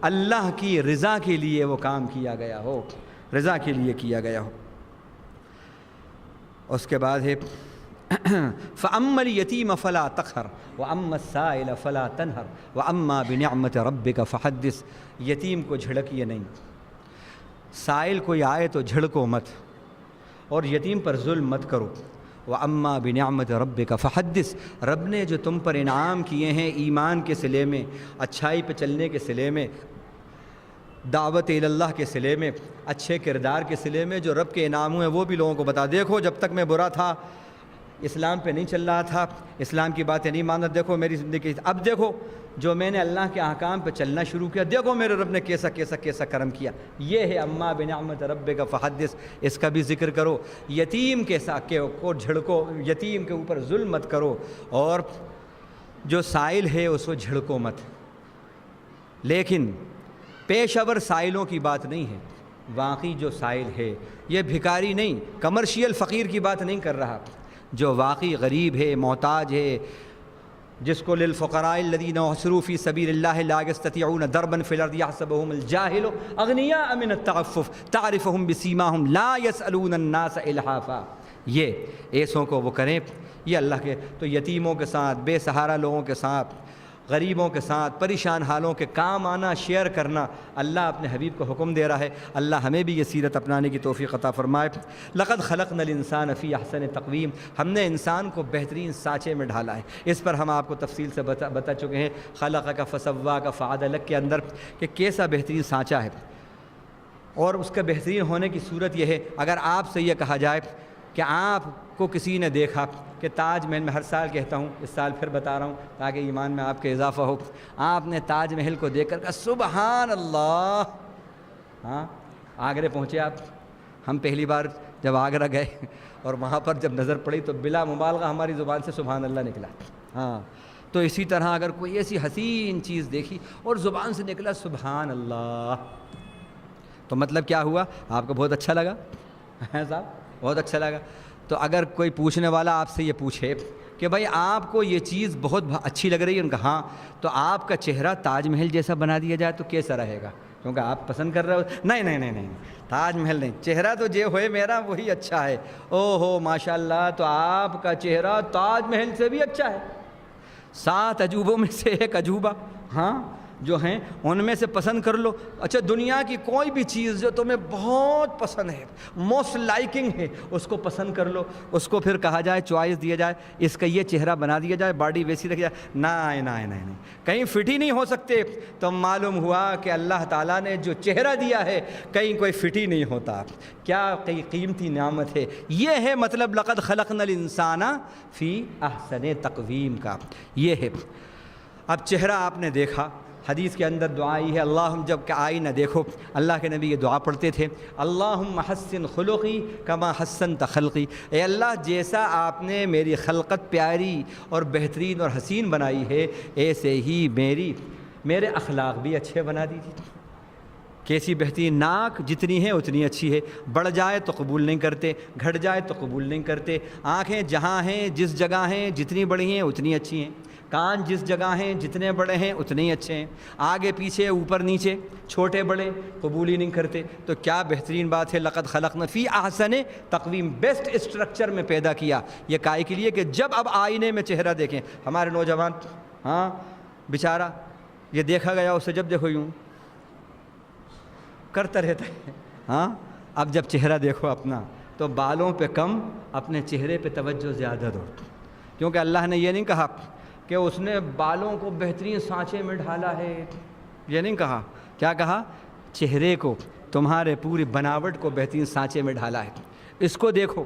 اللہ کی رضا کے لیے وہ کام کیا گیا ہو، رضا کے لیے کیا گیا ہو. اس کے بعد ہے فَأَمَّا الْيَتِيمَ فَلَا تَقْهَرْ وَأَمَّا السَّائِلَ فَلَا تَنْهَرْ وَأَمَّا بِنِعْمَةِ رَبِّكَ فَحَدِّثْ. یتیم کو جھڑکیے نہیں، سائل کوئی آئے تو جھڑکو مت، اور یتیم پر ظلم مت کرو. وَأَمَّا بِنِعْمَةِ رَبِّكَ فَحَدِّثْ. رب نے جو تم پر انعام کیے ہیں ایمان کے صلے میں، اچھائی پہ چلنے کے صلے میں، دعوت اللہ کے صلے میں، اچھے کردار کے صلے میں جو رب کے انعام ہوئے وہ بھی لوگوں کو بتا. دیکھو جب تک میں برا تھا، اسلام پہ نہیں چل رہا تھا، اسلام کی باتیں نہیں مانتا، دیکھو میری زندگی، اب دیکھو جو میں نے اللہ کے احکام پہ چلنا شروع کیا، دیکھو میرے رب نے کیسا کیسا کیسا کرم کیا. یہ ہے اما بنعمت ربک فحدث. اس کا بھی ذکر کرو. یتیم کے ساتھ کو جھڑکو، یتیم کے اوپر ظلم مت کرو، اور جو سائل ہے اس کو جھڑکو مت. لیکن پیشہ ور سائلوں کی بات نہیں ہے. واقعی جو سائل ہے یہ بھکاری نہیں، کمرشیل فقیر کی بات نہیں کر رہا. جو واقعی غریب ہے، محتاج ہے، جس کو للفقراء الذین احصروا فی سبیل اللہ لا یستطیعون ضربا فی الارض یحسبهم الجاہل اغنیاء من التعفف تعرفهم بسیماہم لا یسألون الناس الحافا. یہ ایسوں کو وہ کریں. یہ اللہ کے تو یتیموں کے ساتھ، بے سہارا لوگوں کے ساتھ، غریبوں کے ساتھ، پریشان حالوں کے کام آنا، شیئر کرنا اللہ اپنے حبیب کو حکم دے رہا ہے. اللہ ہمیں بھی یہ سیرت اپنانے کی توفیق عطا فرمائے. لقد خلقنا الانسان فی احسن تقویم. ہم نے انسان کو بہترین سانچے میں ڈھالا ہے. اس پر ہم آپ کو تفصیل سے بتا چکے ہیں خلقک فسواک فعدلک کے اندر کہ کیسا بہترین سانچا ہے. اور اس کا بہترین ہونے کی صورت یہ ہے، اگر آپ سے یہ کہا جائے کہ آپ کو کسی نے دیکھا کہ تاج محل، میں ہر سال کہتا ہوں، اس سال پھر بتا رہا ہوں تاکہ ایمان میں آپ کے اضافہ ہو، آپ نے تاج محل کو دیکھ کر کہا سبحان اللہ. ہاں آگرہ پہنچے آپ، ہم پہلی بار جب آگرہ گئے اور وہاں پر جب نظر پڑی تو بلا مبالغہ ہماری زبان سے سبحان اللہ نکلا. ہاں تو اسی طرح اگر کوئی ایسی حسین چیز دیکھی اور زبان سے نکلا سبحان اللہ، تو مطلب کیا ہوا؟ آپ کو بہت اچھا لگا صاحب، بہت اچھا لگا. تو اگر کوئی پوچھنے والا آپ سے یہ پوچھے کہ بھائی آپ کو یہ چیز بہت اچھی لگ رہی ہے، ان کا ہاں، تو آپ کا چہرہ تاج محل جیسا بنا دیا جائے تو کیسا رہے گا؟ کیونکہ آپ پسند کر رہے ہو. نہیں نہیں نہیں نہیں، تاج محل نہیں، چہرہ تو جو ہوئے میرا وہی اچھا ہے. او ہو ماشاء اللہ، تو آپ کا چہرہ تاج محل سے بھی اچھا ہے. 7 عجوبوں میں سے ایک عجوبہ ہاں جو ہیں ان میں سے پسند کر لو. اچھا دنیا کی کوئی بھی چیز جو تمہیں بہت پسند ہے، موسٹ لائکنگ ہے، اس کو پسند کر لو. اس کو پھر کہا جائے، چوائس دیا جائے، اس کا یہ چہرہ بنا دیا جائے، باڈی ویسی رکھی جائے، نہیں نہیں نہیں نہیں، کہیں فٹ ہی نہیں ہو سکتے. تو معلوم ہوا کہ اللہ تعالیٰ نے جو چہرہ دیا ہے کہیں کوئی فٹ ہی نہیں ہوتا. کیا قیمتی نعمت ہے. یہ ہے مطلب لقد خلقنا الانسان فی احسن تقویم کا، یہ ہے. اب چہرہ آپ نے دیکھا، حدیث کے اندر دعا ہی ہے، اللہم جب کہ آئینہ دیکھو، اللہ کے نبی یہ دعا پڑھتے تھے، اللہم حسن خلقی کما حسنت خلقی. اے اللہ جیسا آپ نے میری خلقت پیاری اور بہترین اور حسین بنائی ہے، ایسے ہی میرے اخلاق بھی اچھے بنا دیجیے. کیسی بہترین ناک جتنی ہے اتنی اچھی ہے، بڑھ جائے تو قبول نہیں کرتے، گھٹ جائے تو قبول نہیں کرتے. آنکھیں جہاں ہیں، جس جگہ ہیں، جتنی بڑی ہیں اتنی اچھی ہیں. کان جس جگہ ہیں، جتنے بڑے ہیں اتنے ہی اچھے ہیں. آگے پیچھے، اوپر نیچے، چھوٹے بڑے قبول ہی نہیں کرتے. تو کیا بہترین بات ہے، لقد خلقنا فی احسن تقویم، بیسٹ اسٹرکچر میں پیدا کیا. یہ کائے کے لیے کہ جب اب آئینے میں چہرہ دیکھیں. ہمارے نوجوان ہاں بیچارہ یہ دیکھا گیا اسے جب دیکھو یوں کرتا رہتا ہے. ہاں اب جب چہرہ دیکھو اپنا تو بالوں پہ کم، اپنے چہرے پہ توجہ زیادہ دو. کیونکہ اللہ نے یہ نہیں کہا کہ اس نے بالوں کو بہترین سانچے میں ڈھالا ہے، یہ نہیں کہا. کیا کہا چہرے کو، تمہارے پوری بناوٹ کو بہترین سانچے میں ڈھالا ہے۔ اس کو دیکھو،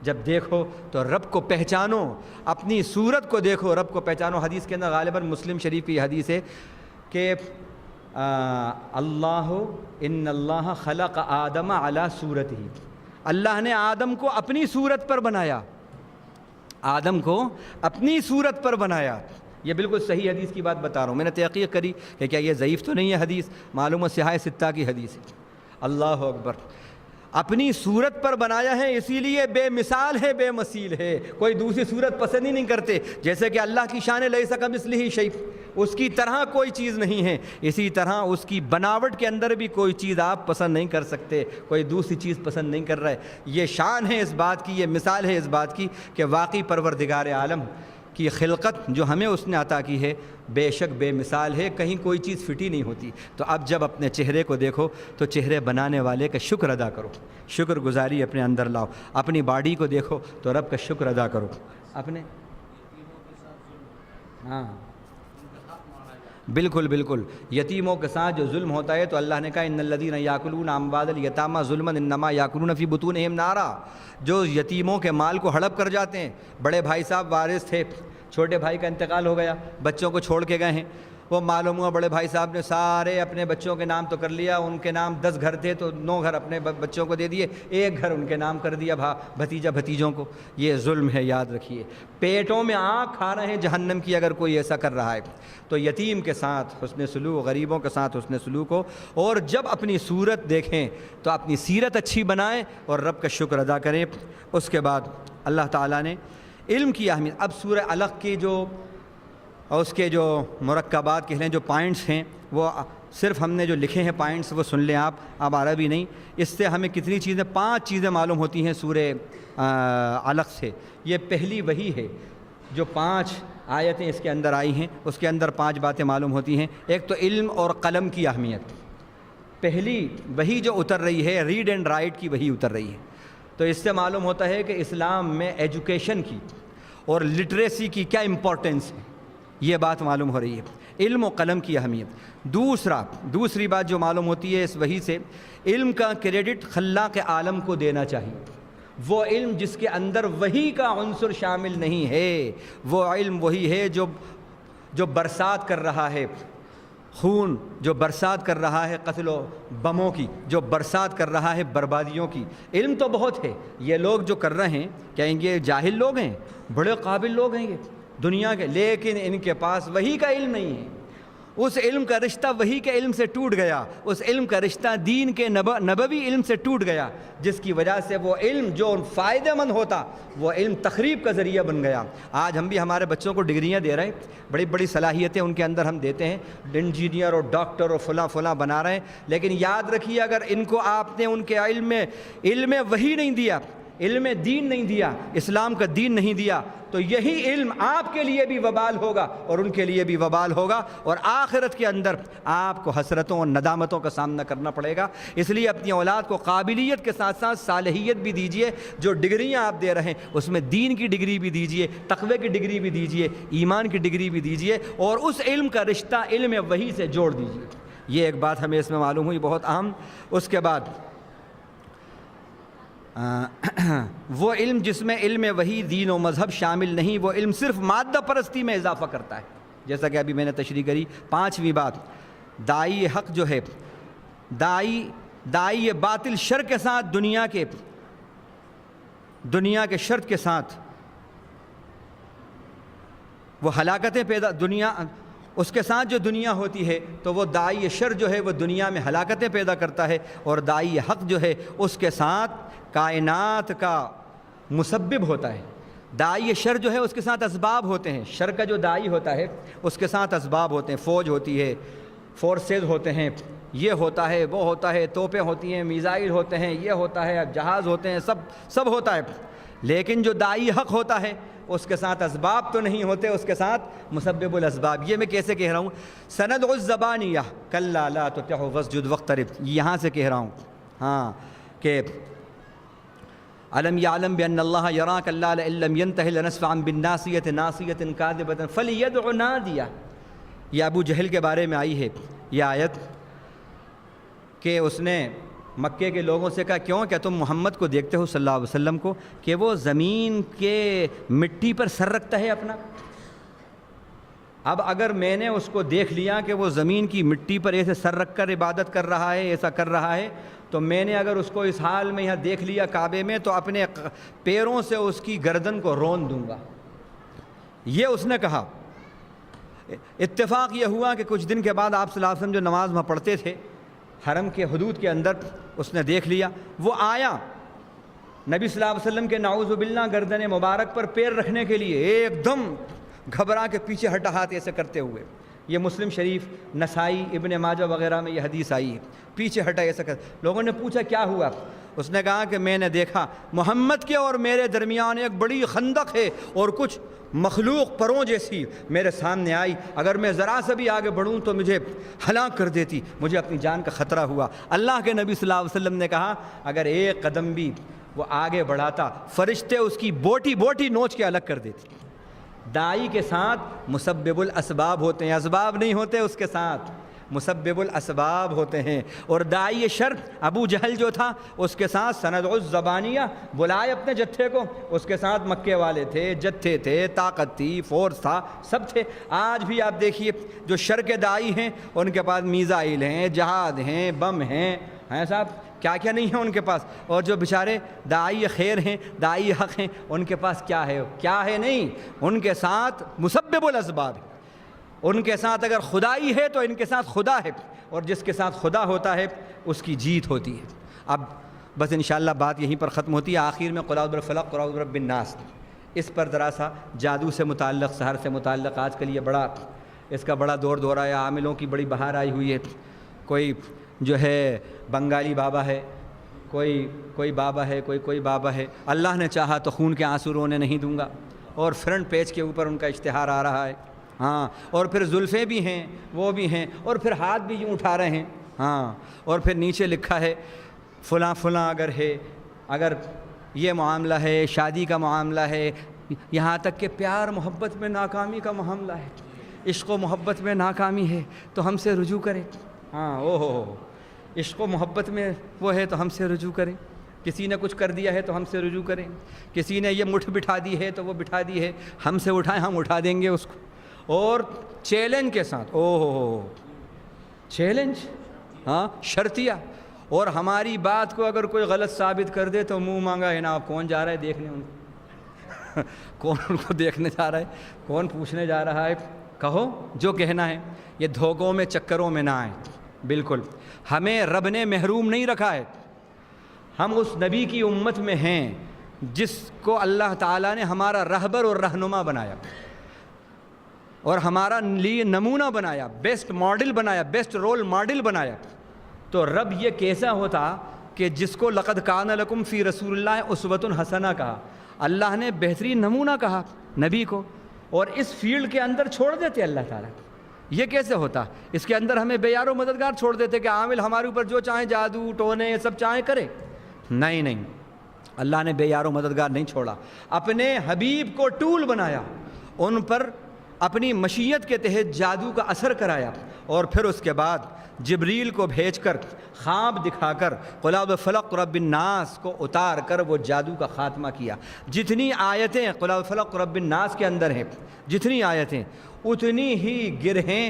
جب دیکھو تو رب کو پہچانو، اپنی صورت کو دیکھو، رب کو پہچانو۔ حدیث کے اندر غالباً مسلم شریف کی حدیث ہے کہ ان اللہ خلق آدم علی صورتہ، اللہ نے آدم کو اپنی صورت پر بنایا، آدم کو اپنی صورت پر بنایا۔ یہ بالکل صحیح حدیث کی بات بتا رہا ہوں، میں نے تحقیق کری کہ کیا یہ ضعیف تو نہیں ہے حدیث، معلوم ہے صحاح ستہ کی حدیث ہے۔ اللہ اکبر، اپنی صورت پر بنایا ہے، اسی لیے بے مثال ہے، بے مثیل ہے، کوئی دوسری صورت پسند ہی نہیں کرتے۔ جیسے کہ اللہ کی شان لیس کمثلہ شیء، اس کی طرح کوئی چیز نہیں ہے، اسی طرح اس کی بناوٹ کے اندر بھی کوئی چیز آپ پسند نہیں کر سکتے، کوئی دوسری چیز پسند نہیں کر رہا ہے۔ یہ شان ہے اس بات کی، یہ مثال ہے اس بات کی کہ واقعی پروردگار عالم کی خلقت جو ہمیں اس نے عطا کی ہے بے شک بے مثال ہے، کہیں کوئی چیز فٹی نہیں ہوتی۔ تو اب جب اپنے چہرے کو دیکھو تو چہرے بنانے والے کا شکر ادا کرو، شکر گزاری اپنے اندر لاؤ۔ اپنی باڈی کو دیکھو تو رب کا شکر ادا کرو۔ اپنے ہاں بالکل بالکل، یتیموں کے ساتھ جو ظلم ہوتا ہے تو اللہ نے کہا ان الذین یاکلون اموال الیتامی ظلما انما یاکلون فی بطونہم نارا، جو یتیموں کے مال کو ہڑپ کر جاتے ہیں۔ بڑے بھائی صاحب وارث تھے، چھوٹے بھائی کا انتقال ہو گیا، بچوں کو چھوڑ کے گئے ہیں، وہ معلوم ہوا بڑے بھائی صاحب نے سارے اپنے بچوں کے نام تو کر لیا، ان کے نام 10 گھر تھے تو 9 گھر اپنے بچوں کو دے دیے، 1 گھر ان کے نام کر دیا بھتیجا بھتیجوں کو۔ یہ ظلم ہے، یاد رکھیے، پیٹوں میں آگ کھا رہے ہیں جہنم کی اگر کوئی ایسا کر رہا ہے۔ تو یتیم کے ساتھ حسن سلوک، غریبوں کے ساتھ حسن سلوک ہو، اور جب اپنی صورت دیکھیں تو اپنی سیرت اچھی بنائیں اور رب کا شکر ادا کریں۔ اس کے بعد اللہ تعالیٰ نے علم کی اہمیت، اب سورہ علق کی جو اور اس کے جو مرکبات کہہ لیں، جو پوائنٹس ہیں، وہ صرف ہم نے جو لکھے ہیں پوائنٹس وہ سن لیں آپ، اب عربی نہیں۔ اس سے ہمیں کتنی چیزیں، 5 چیزیں معلوم ہوتی ہیں سورہ علق سے۔ یہ پہلی وحی ہے، جو 5 آیتیں اس کے اندر آئی ہیں، اس کے اندر 5 باتیں معلوم ہوتی ہیں۔ ایک تو علم اور قلم کی اہمیت، پہلی وحی جو اتر رہی ہے، ریڈ اینڈ رائٹ کی وحی اتر رہی ہے، تو اس سے معلوم ہوتا ہے کہ اسلام میں ایجوکیشن کی اور لٹریسی کی کیا امپورٹنس ہے، یہ بات معلوم ہو رہی ہے، علم و قلم کی اہمیت۔ دوسری بات جو معلوم ہوتی ہے اس وحی سے، علم کا کریڈٹ خلاق عالم کو دینا چاہیے۔ وہ علم جس کے اندر وحی کا عنصر شامل نہیں ہے، وہ علم وہی ہے جو برسات کر رہا ہے خون، جو برسات کر رہا ہے قتل و بموں کی، جو برسات کر رہا ہے بربادیوں کی۔ علم تو بہت ہے، یہ لوگ جو کر رہے ہیں کیا یہ جاہل لوگ ہیں؟ بڑے قابل لوگ ہیں یہ دنیا کے، لیکن ان کے پاس وحی کا علم نہیں ہے۔ اس علم کا رشتہ وحی کے علم سے ٹوٹ گیا، اس علم کا رشتہ دین کے نبوی علم سے ٹوٹ گیا، جس کی وجہ سے وہ علم جو فائدہ مند ہوتا وہ علم تخریب کا ذریعہ بن گیا۔ آج ہم بھی ہمارے بچوں کو ڈگریاں دے رہے ہیں، بڑی بڑی صلاحیتیں ان کے اندر ہم دیتے ہیں، انجینئر اور ڈاکٹر اور فلاں بنا رہے ہیں، لیکن یاد رکھیے اگر ان کو آپ نے ان کے علم وحی نہیں دیا، علم دین نہیں دیا، اسلام کا دین نہیں دیا، تو یہی علم آپ کے لیے بھی وبال ہوگا اور ان کے لیے بھی وبال ہوگا، اور آخرت کے اندر آپ کو حسرتوں اور ندامتوں کا سامنا کرنا پڑے گا۔ اس لیے اپنی اولاد کو قابلیت کے ساتھ ساتھ صالحیت بھی دیجیے، جو ڈگریاں آپ دے رہے ہیں اس میں دین کی ڈگری بھی دیجیے، تقوی کی ڈگری بھی دیجیے، ایمان کی ڈگری بھی دیجیے، اور اس علم کا رشتہ علم وحی سے جوڑ دیجیے۔ یہ ایک بات ہمیں اس میں معلوم ہوئی، بہت اہم۔ اس کے بعد وہ علم جس میں علم وحی دین و مذہب شامل نہیں، وہ علم صرف مادہ پرستی میں اضافہ کرتا ہے، جیسا کہ ابھی میں نے تشریح کری۔ 5ویں بات، داعی حق جو ہے، داعی باطل شر کے ساتھ دنیا کے شرط کے ساتھ وہ ہلاکتیں اس کے ساتھ جو دنیا ہوتی ہے تو وہ داعی شر جو ہے وہ دنیا میں ہلاکتیں پیدا کرتا ہے، اور داعی حق جو ہے اس کے ساتھ کائنات کا مسبب ہوتا ہے۔ داعی شر جو ہے اس کے ساتھ اسباب ہوتے ہیں، شر کا جو داعی ہوتا ہے اس کے ساتھ اسباب ہوتے ہیں، فوج ہوتی ہے، فورسز ہوتے ہیں، یہ ہوتا ہے، وہ ہوتا ہے، توپیں ہوتی ہیں، میزائل ہوتے ہیں، یہ ہوتا ہے، جہاز ہوتے ہیں، سب ہوتا ہے۔ لیکن جو داعی حق ہوتا ہے اس کے ساتھ اسباب تو نہیں ہوتے، اس کے ساتھ مسبب الاسباب۔ یہ میں کیسے کہہ رہا ہوں؟ سندع الزبانیہ کلا لا تطعہ واسجد واقترب، یہاں سے کہہ رہا ہوں، ہاں، کہ الم یعلم بان اللہ یرا کلا لئن لم ینتہ لنسفعا بالناصیۃ ناصیۃ کاذبۃ فلیدع نادیہ۔ یہ ابو جہل کے بارے میں آئی ہے یہ آیت، کہ اس نے مکے کے لوگوں سے کہا کیوں، کیا تم محمد کو دیکھتے ہو صلی اللہ علیہ وسلم کو کہ وہ زمین کے مٹی پر سر رکھتا ہے اپنا؟ اب اگر میں نے اس کو دیکھ لیا کہ وہ زمین کی مٹی پر ایسے سر رکھ کر عبادت کر رہا ہے، ایسا کر رہا ہے، تو میں نے اگر اس کو اس حال میں یہاں دیکھ لیا کعبے میں تو اپنے پیروں سے اس کی گردن کو رون دوں گا، یہ اس نے کہا۔ اتفاق یہ ہوا کہ کچھ دن کے بعد آپ صلی اللہ علیہ وسلم جو نماز وہاں پڑھتے تھے حرم کے حدود کے اندر، اس نے دیکھ لیا، وہ آیا نبی صلی اللہ علیہ وسلم کے نعوذ باللہ گردن مبارک پر پیر رکھنے کے لیے، ایک دم گھبرا کے پیچھے ہٹا ہاتھ ایسے کرتے ہوئے، یہ مسلم شریف، نسائی، ابن ماجہ وغیرہ میں یہ حدیث آئی ہے، پیچھے ہٹا ایسا کر۔ لوگوں نے پوچھا کیا ہوا؟ اس نے کہا کہ میں نے دیکھا محمد کے اور میرے درمیان ایک بڑی خندق ہے اور کچھ مخلوق پروں جیسی میرے سامنے آئی، اگر میں ذرا سا بھی آگے بڑھوں تو مجھے ہلاک کر دیتی، مجھے اپنی جان کا خطرہ ہوا۔ اللہ کے نبی صلی اللہ علیہ وسلم نے کہا اگر ایک قدم بھی وہ آگے بڑھاتا فرشتے اس کی بوٹی بوٹی نوچ کے الگ کر دیتی۔ داعی کے ساتھ مسبب الاسباب ہوتے ہیں، اسباب نہیں ہوتے، اس کے ساتھ مسبب الاسباب ہوتے ہیں۔ اور داعی شر ابو جہل جو تھا اس کے ساتھ سندع الزبانیہ، بلائے اپنے جتھے کو، اس کے ساتھ مکے والے تھے، جتھے تھے، طاقت تھی، فورس تھا، سب تھے۔ آج بھی آپ دیکھیے جو شر کے داعی ہیں ان کے پاس میزائل ہیں، جہاد ہیں، بم ہیں صاحب، کیا کیا نہیں ہے ان کے پاس۔ اور جو بیچارے داعی خیر ہیں، داعی حق ہیں، ان کے پاس کیا ہے؟ کیا ہے نہیں، ان کے ساتھ مسبب الاسباب ہے، ان کے ساتھ اگر خدائی ہے تو ان کے ساتھ خدا ہے، اور جس کے ساتھ خدا ہوتا ہے اس کی جیت ہوتی ہے۔ اب بس انشاءاللہ بات یہیں پر ختم ہوتی ہے۔ آخر میں قل اعوذ برب الفلق، قل اعوذ برب الناس، اس پر ذرا سا جادو سے متعلق، سحر سے متعلق آج کل یہ اس کا بڑا دور دورہ ہے، عاملوں کی بڑی بہار آئی ہوئی ہے۔ کوئی جو ہے بنگالی بابا ہے، کوئی بابا ہے، کوئی بابا ہے، اللہ نے چاہا تو خون کے آنسو رونے نہیں دوں گا، اور فرنٹ پیج کے اوپر ان کا اشتہار آ رہا ہے، ہاں، اور پھر زلفیں بھی ہیں، وہ بھی ہیں، اور پھر ہاتھ بھی یوں اٹھا رہے ہیں، ہاں، اور پھر نیچے لکھا ہے فلاں فلاں اگر ہے، اگر یہ معاملہ ہے، شادی کا معاملہ ہے، یہاں تک کہ پیار محبت میں ناکامی کا معاملہ ہے، عشق و محبت میں ناکامی ہے تو ہم سے رجوع کریں، ہاں، عشق و محبت میں وہ ہے تو ہم سے رجوع کریں، کسی نے کچھ کر دیا ہے تو ہم سے رجوع کریں، کسی نے یہ مٹھ بٹھا دی ہے تو وہ بٹھا دی ہے، ہم سے اٹھائیں، ہم اٹھا دیں گے اس کو، اور چیلنج کے ساتھ، چیلنج، ہاں، شرطیہ، اور ہماری بات کو اگر کوئی غلط ثابت کر دے تو منہ مانگا ہے نا، کون جا رہا ہے دیکھنے ان کو کون ان کو دیکھنے جا رہا ہے، کون پوچھنے جا رہا ہے، کہو جو کہنا ہے، یہ دھوکوں میں چکروں میں نہ آئیں۔ بالکل ہمیں رب نے محروم نہیں رکھا ہے، ہم اس نبی کی امت میں ہیں جس کو اللہ تعالیٰ نے ہمارا رہبر اور رہنما بنایا، اور ہمارا لیے نمونہ بنایا، بیسٹ ماڈل بنایا، بیسٹ رول ماڈل بنایا۔ تو رب یہ کیسا ہوتا کہ جس کو لقد کان لکم فی رسول اللہ اسوۃ حسنہ کہا، اللہ نے بہترین نمونہ کہا نبی کو، اور اس فیلڈ کے اندر چھوڑ دیتے اللہ تعالیٰ، یہ کیسے ہوتا؟ اس کے اندر ہمیں بے یار و مددگار چھوڑ دیتے کہ عامل ہمارے اوپر جو چاہیں جادو ٹونے یہ سب چاہیں کرے، نہیں، اللہ نے بے یار و مددگار نہیں چھوڑا، اپنے حبیب کو ٹول بنایا، ان پر اپنی مشیت کے تحت جادو کا اثر کرایا، اور پھر اس کے بعد جبریل کو بھیج کر خواب دکھا کر قل اعوذ بفلق رب الناس کو اتار کر وہ جادو کا خاتمہ کیا۔ جتنی آیتیں قل اعوذ بفلق رب الناس کے اندر ہیں، جتنی آیتیں، اتنی ہی گرہیں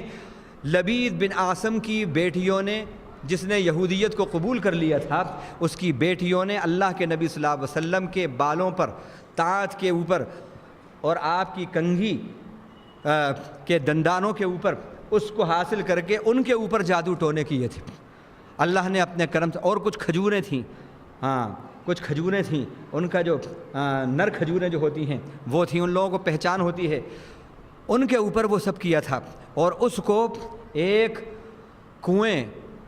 لبید بن عاصم کی بیٹیوں نے، جس نے یہودیت کو قبول کر لیا تھا، اس کی بیٹیوں نے اللہ کے نبی صلی اللہ علیہ وسلم کے بالوں پر، تانت کے اوپر اور آپ کی کنگھی کے دندانوں کے اوپر اس کو حاصل کر کے ان کے اوپر جادو ٹونے کیے تھے اللہ نے اپنے کرم سے۔ اور کچھ کھجوریں تھیں، ہاں، کچھ کھجوریں تھیں، ان کا جو نر کھجوریں جو ہوتی ہیں وہ تھیں، ان لوگوں کو پہچان ہوتی ہے، ان کے اوپر وہ سب کیا تھا، اور اس کو ایک کنویں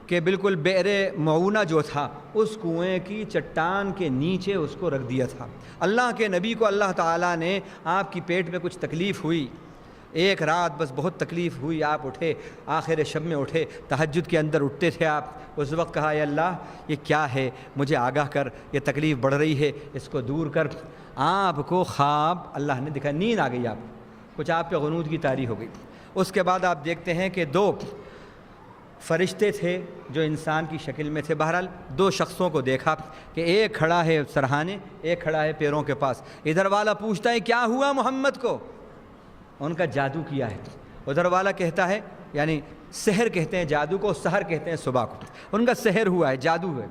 کے بالکل بئر معونہ جو تھا، اس کنویں کی چٹان کے نیچے اس کو رکھ دیا تھا۔ اللہ کے نبی کو اللہ تعالیٰ نے، آپ کی پیٹ میں کچھ تکلیف ہوئی، ایک رات بس بہت تکلیف ہوئی، آپ اٹھے، آخر شب میں اٹھے، تہجد کے اندر اٹھتے تھے آپ، اس وقت کہا اے اللہ یہ کیا ہے، مجھے آگاہ کر، یہ تکلیف بڑھ رہی ہے، اس کو دور کر۔ آپ کو خواب اللہ نے دکھا، نیند آ گئی، آپ کچھ، آپ پہ غنودگی طاری ہو گئی۔ اس کے بعد آپ دیکھتے ہیں کہ دو فرشتے تھے جو انسان کی شکل میں تھے. بہرحال دو شخصوں کو دیکھا کہ ایک کھڑا ہے سرہانے, ایک کھڑا ہے پیروں کے پاس. ادھر والا پوچھتا ہے کیا ہوا محمد کو؟ ان کا جادو کیا ہے. ادھر والا کہتا ہے, یعنی سحر کہتے ہیں جادو کو, سحر کہتے ہیں صبح کو, ان کا سحر ہوا ہے, جادو ہے.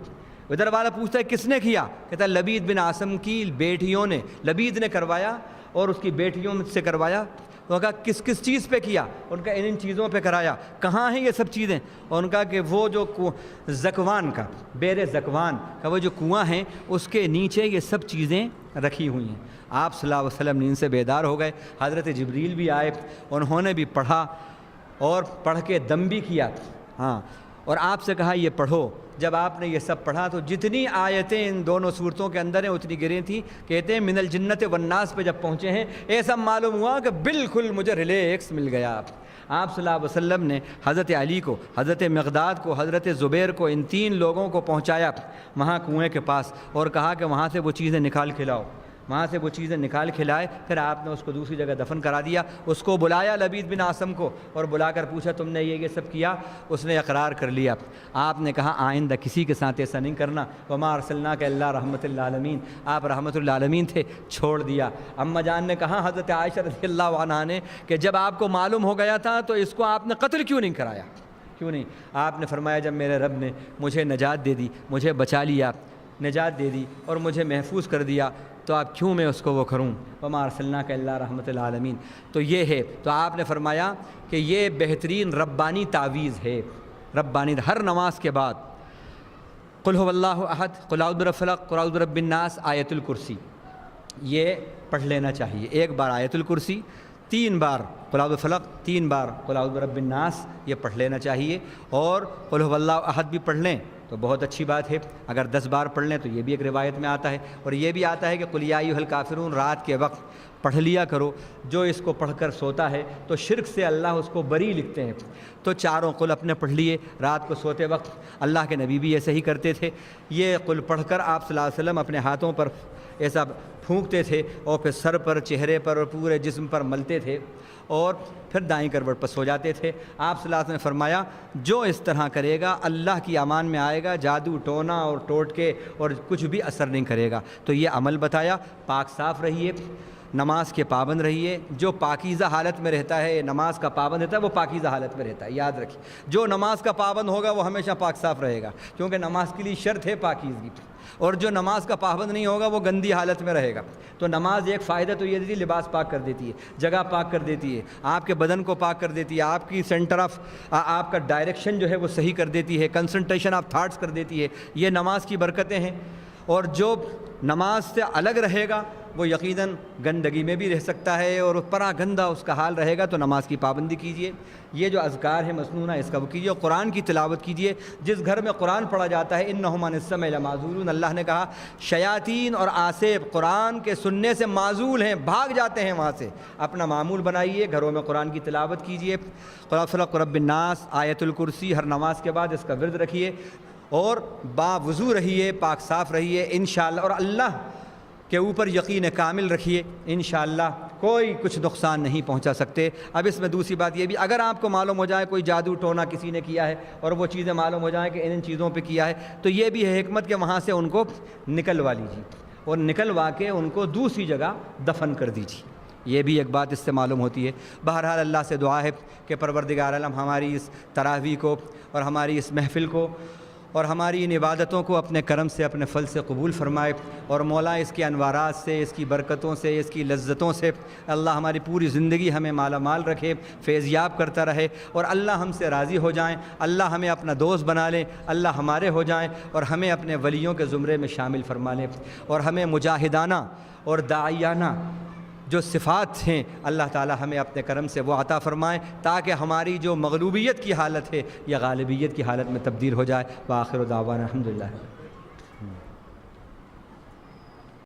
ادھر والا پوچھتا ہے کس نے کیا؟ کہتا ہے لبید بن عاصم کی بیٹیوں نے, لبید نے کروایا اور اس کی بیٹیوں سے کروایا. وہ کہا کس کس چیز پہ کیا؟ ان کا ان چیزوں پہ کرایا. کہاں ہیں یہ سب چیزیں؟ ان کا کہ وہ جو زکوان کا, بیر زکوان کا وہ جو کنواں ہیں اس کے نیچے یہ سب چیزیں رکھی ہوئی ہیں. آپ صلی اللہ علیہ وسلم نیند سے بیدار ہو گئے. حضرت جبریل بھی آئے, انہوں نے بھی پڑھا اور پڑھ کے دم بھی کیا. ہاں, اور آپ سے کہا یہ پڑھو. جب آپ نے یہ سب پڑھا تو جتنی آیتیں ان دونوں صورتوں کے اندر ہیں اتنی گریں تھیں. کہتے ہیں من الجنت والناس پہ جب پہنچے ہیں ایسا معلوم ہوا کہ بالکل مجھے ریلیکس مل گیا. آپ صلی اللہ علیہ وسلم نے حضرت علی کو, حضرت مقداد کو, حضرت زبیر کو, ان تین لوگوں کو پہنچایا وہاں کنویں کے پاس اور کہا کہ وہاں سے وہ چیزیں نکال کے لاؤ. وہاں سے وہ چیزیں نکال کے لائے. پھر آپ نے اس کو دوسری جگہ دفن کرا دیا. اس کو بلایا لبید بن عاصم کو اور بلا کر پوچھا تم نے یہ سب کیا؟ اس نے اقرار کر لیا. آپ نے کہا آئندہ کسی کے ساتھ ایسا نہیں کرنا. وما ارسلناک الا رحمۃ للعالمین, آپ رحمۃ للعالمین تھے, چھوڑ دیا. اماں جان نے کہا حضرت عائشہ رضی اللہ عنہا نے کہ جب آپ کو معلوم ہو گیا تھا تو اس کو آپ نے قتل کیوں نہیں کرایا؟ کیوں نہیں؟ آپ نے فرمایا جب میرے رب نے مجھے نجات دے دی, مجھے بچا لیا, نجات دے دی اور مجھے محفوظ کر دیا تو آپ کیوں میں اس کو وہ کروں؟ وما ارسلناک الا رحمۃ للعالمین. تو یہ ہے. تو آپ نے فرمایا کہ یہ بہترین ربانی تعویذ ہے. ربانی ہر نماز کے بعد قل هو اللہ احد, قل اعوذ برب الفلق, قل اعوذ برب الناس, آیت الکرسی یہ پڑھ لینا چاہیے. ایک بار آیت الکرسی, 3 بار قل اعوذ بالفلق, 3 بار قل اعوذ برب الناس, یہ پڑھ لینا چاہیے. اور قل هو اللہ احد بھی پڑھ لیں تو بہت اچھی بات ہے. اگر 10 بار پڑھ لیں تو یہ بھی ایک روایت میں آتا ہے. اور یہ بھی آتا ہے کہ قل یا ایھا الکافرون رات کے وقت پڑھ لیا کرو. جو اس کو پڑھ کر سوتا ہے تو شرک سے اللہ اس کو بری لکھتے ہیں. تو چاروں قل اپنے پڑھ لیے رات کو سوتے وقت. اللہ کے نبی بھی ایسے ہی کرتے تھے. یہ قل پڑھ کر آپ صلی اللہ علیہ وسلم اپنے ہاتھوں پر ایسا پھونکتے تھے اور پھر سر پر, چہرے پر اور پورے جسم پر ملتے تھے اور پھر دائیں کروٹ پر سو جاتے تھے. آپ صلی اللہ علیہ وسلم نے فرمایا جو اس طرح کرے گا اللہ کی امان میں آئے گا, جادو ٹونا اور ٹوٹکے اور کچھ بھی اثر نہیں کرے گا. تو یہ عمل بتایا. پاک صاف رہیے, نماز کے پابند رہیے. جو پاکیزہ حالت میں رہتا ہے, نماز کا پابند رہتا ہے, وہ پاکیزہ حالت میں رہتا ہے. یاد رکھیے, جو نماز کا پابند ہوگا وہ ہمیشہ پاک صاف رہے گا, کیونکہ نماز کے لیے شرط ہے پاکیزگی. اور جو نماز کا پابند نہیں ہوگا وہ گندی حالت میں رہے گا. تو نماز ایک فائدہ تو یہ دیتی ہے, لباس پاک کر دیتی ہے, جگہ پاک کر دیتی ہے, آپ کے بدن کو پاک کر دیتی ہے, آپ کی سینٹر آف آپ کا ڈائریکشن جو ہے وہ صحیح کر دیتی ہے, کنسنٹریشن آف تھاٹس کر دیتی ہے. یہ نماز کی برکتیں ہیں. اور جو نماز سے الگ رہے گا وہ یقیناً گندگی میں بھی رہ سکتا ہے اور پرا گندہ اس کا حال رہے گا. تو نماز کی پابندی کیجیے. یہ جو اذکار ہے مسنونہ اس کا وہ کیجیے. قرآن کی تلاوت کیجیے. جس گھر میں قرآن پڑھا جاتا ہے انہم عن السمع لمعزولون, اللہ نے کہا شیاطین اور آصف قرآن کے سننے سے معزول ہیں, بھاگ جاتے ہیں وہاں سے. اپنا معمول بنائیے, گھروں میں قرآن کی تلاوت کیجیے. قل اعوذ برب الفلق, رب الناس, آیت الکرسی ہر نماز کے بعد اس کا ورد رکھیے. اور باوضو رہیے, پاک صاف رہیے انشاءاللہ. اور اللہ کے اوپر یقین کامل رکھیے, انشاءاللہ کوئی کچھ نقصان نہیں پہنچا سکتے. اب اس میں دوسری بات یہ بھی, اگر آپ کو معلوم ہو جائے کوئی جادو ٹونا کسی نے کیا ہے اور وہ چیزیں معلوم ہو جائیں کہ ان چیزوں پہ کیا ہے, تو یہ بھی ہے حکمت کہ وہاں سے ان کو نکلوا لیجیے اور نکلوا کے ان کو دوسری جگہ دفن کر دیجیے. یہ بھی ایک بات اس سے معلوم ہوتی ہے. بہرحال اللہ سے دعا ہے کہ پروردگار عالم ہماری اس تراویح کو اور ہماری اس محفل کو اور ہماری ان عبادتوں کو اپنے کرم سے, اپنے فضل سے قبول فرمائے. اور مولا اس کے انوارات سے, اس کی برکتوں سے, اس کی لذتوں سے اللہ ہماری پوری زندگی ہمیں مالا مال رکھے, فیضیاب کرتا رہے. اور اللہ ہم سے راضی ہو جائیں, اللہ ہمیں اپنا دوست بنا لیں, اللہ ہمارے ہو جائیں اور ہمیں اپنے ولیوں کے زمرے میں شامل فرما لیں. اور ہمیں مجاہدانہ اور داعیانہ جو صفات ہیں اللہ تعالی ہمیں اپنے کرم سے وہ عطا فرمائیں, تاکہ ہماری جو مغلوبیت کی حالت ہے یا غالبیت کی حالت میں تبدیل ہو جائے. وآخر دعوانا الحمدللہ.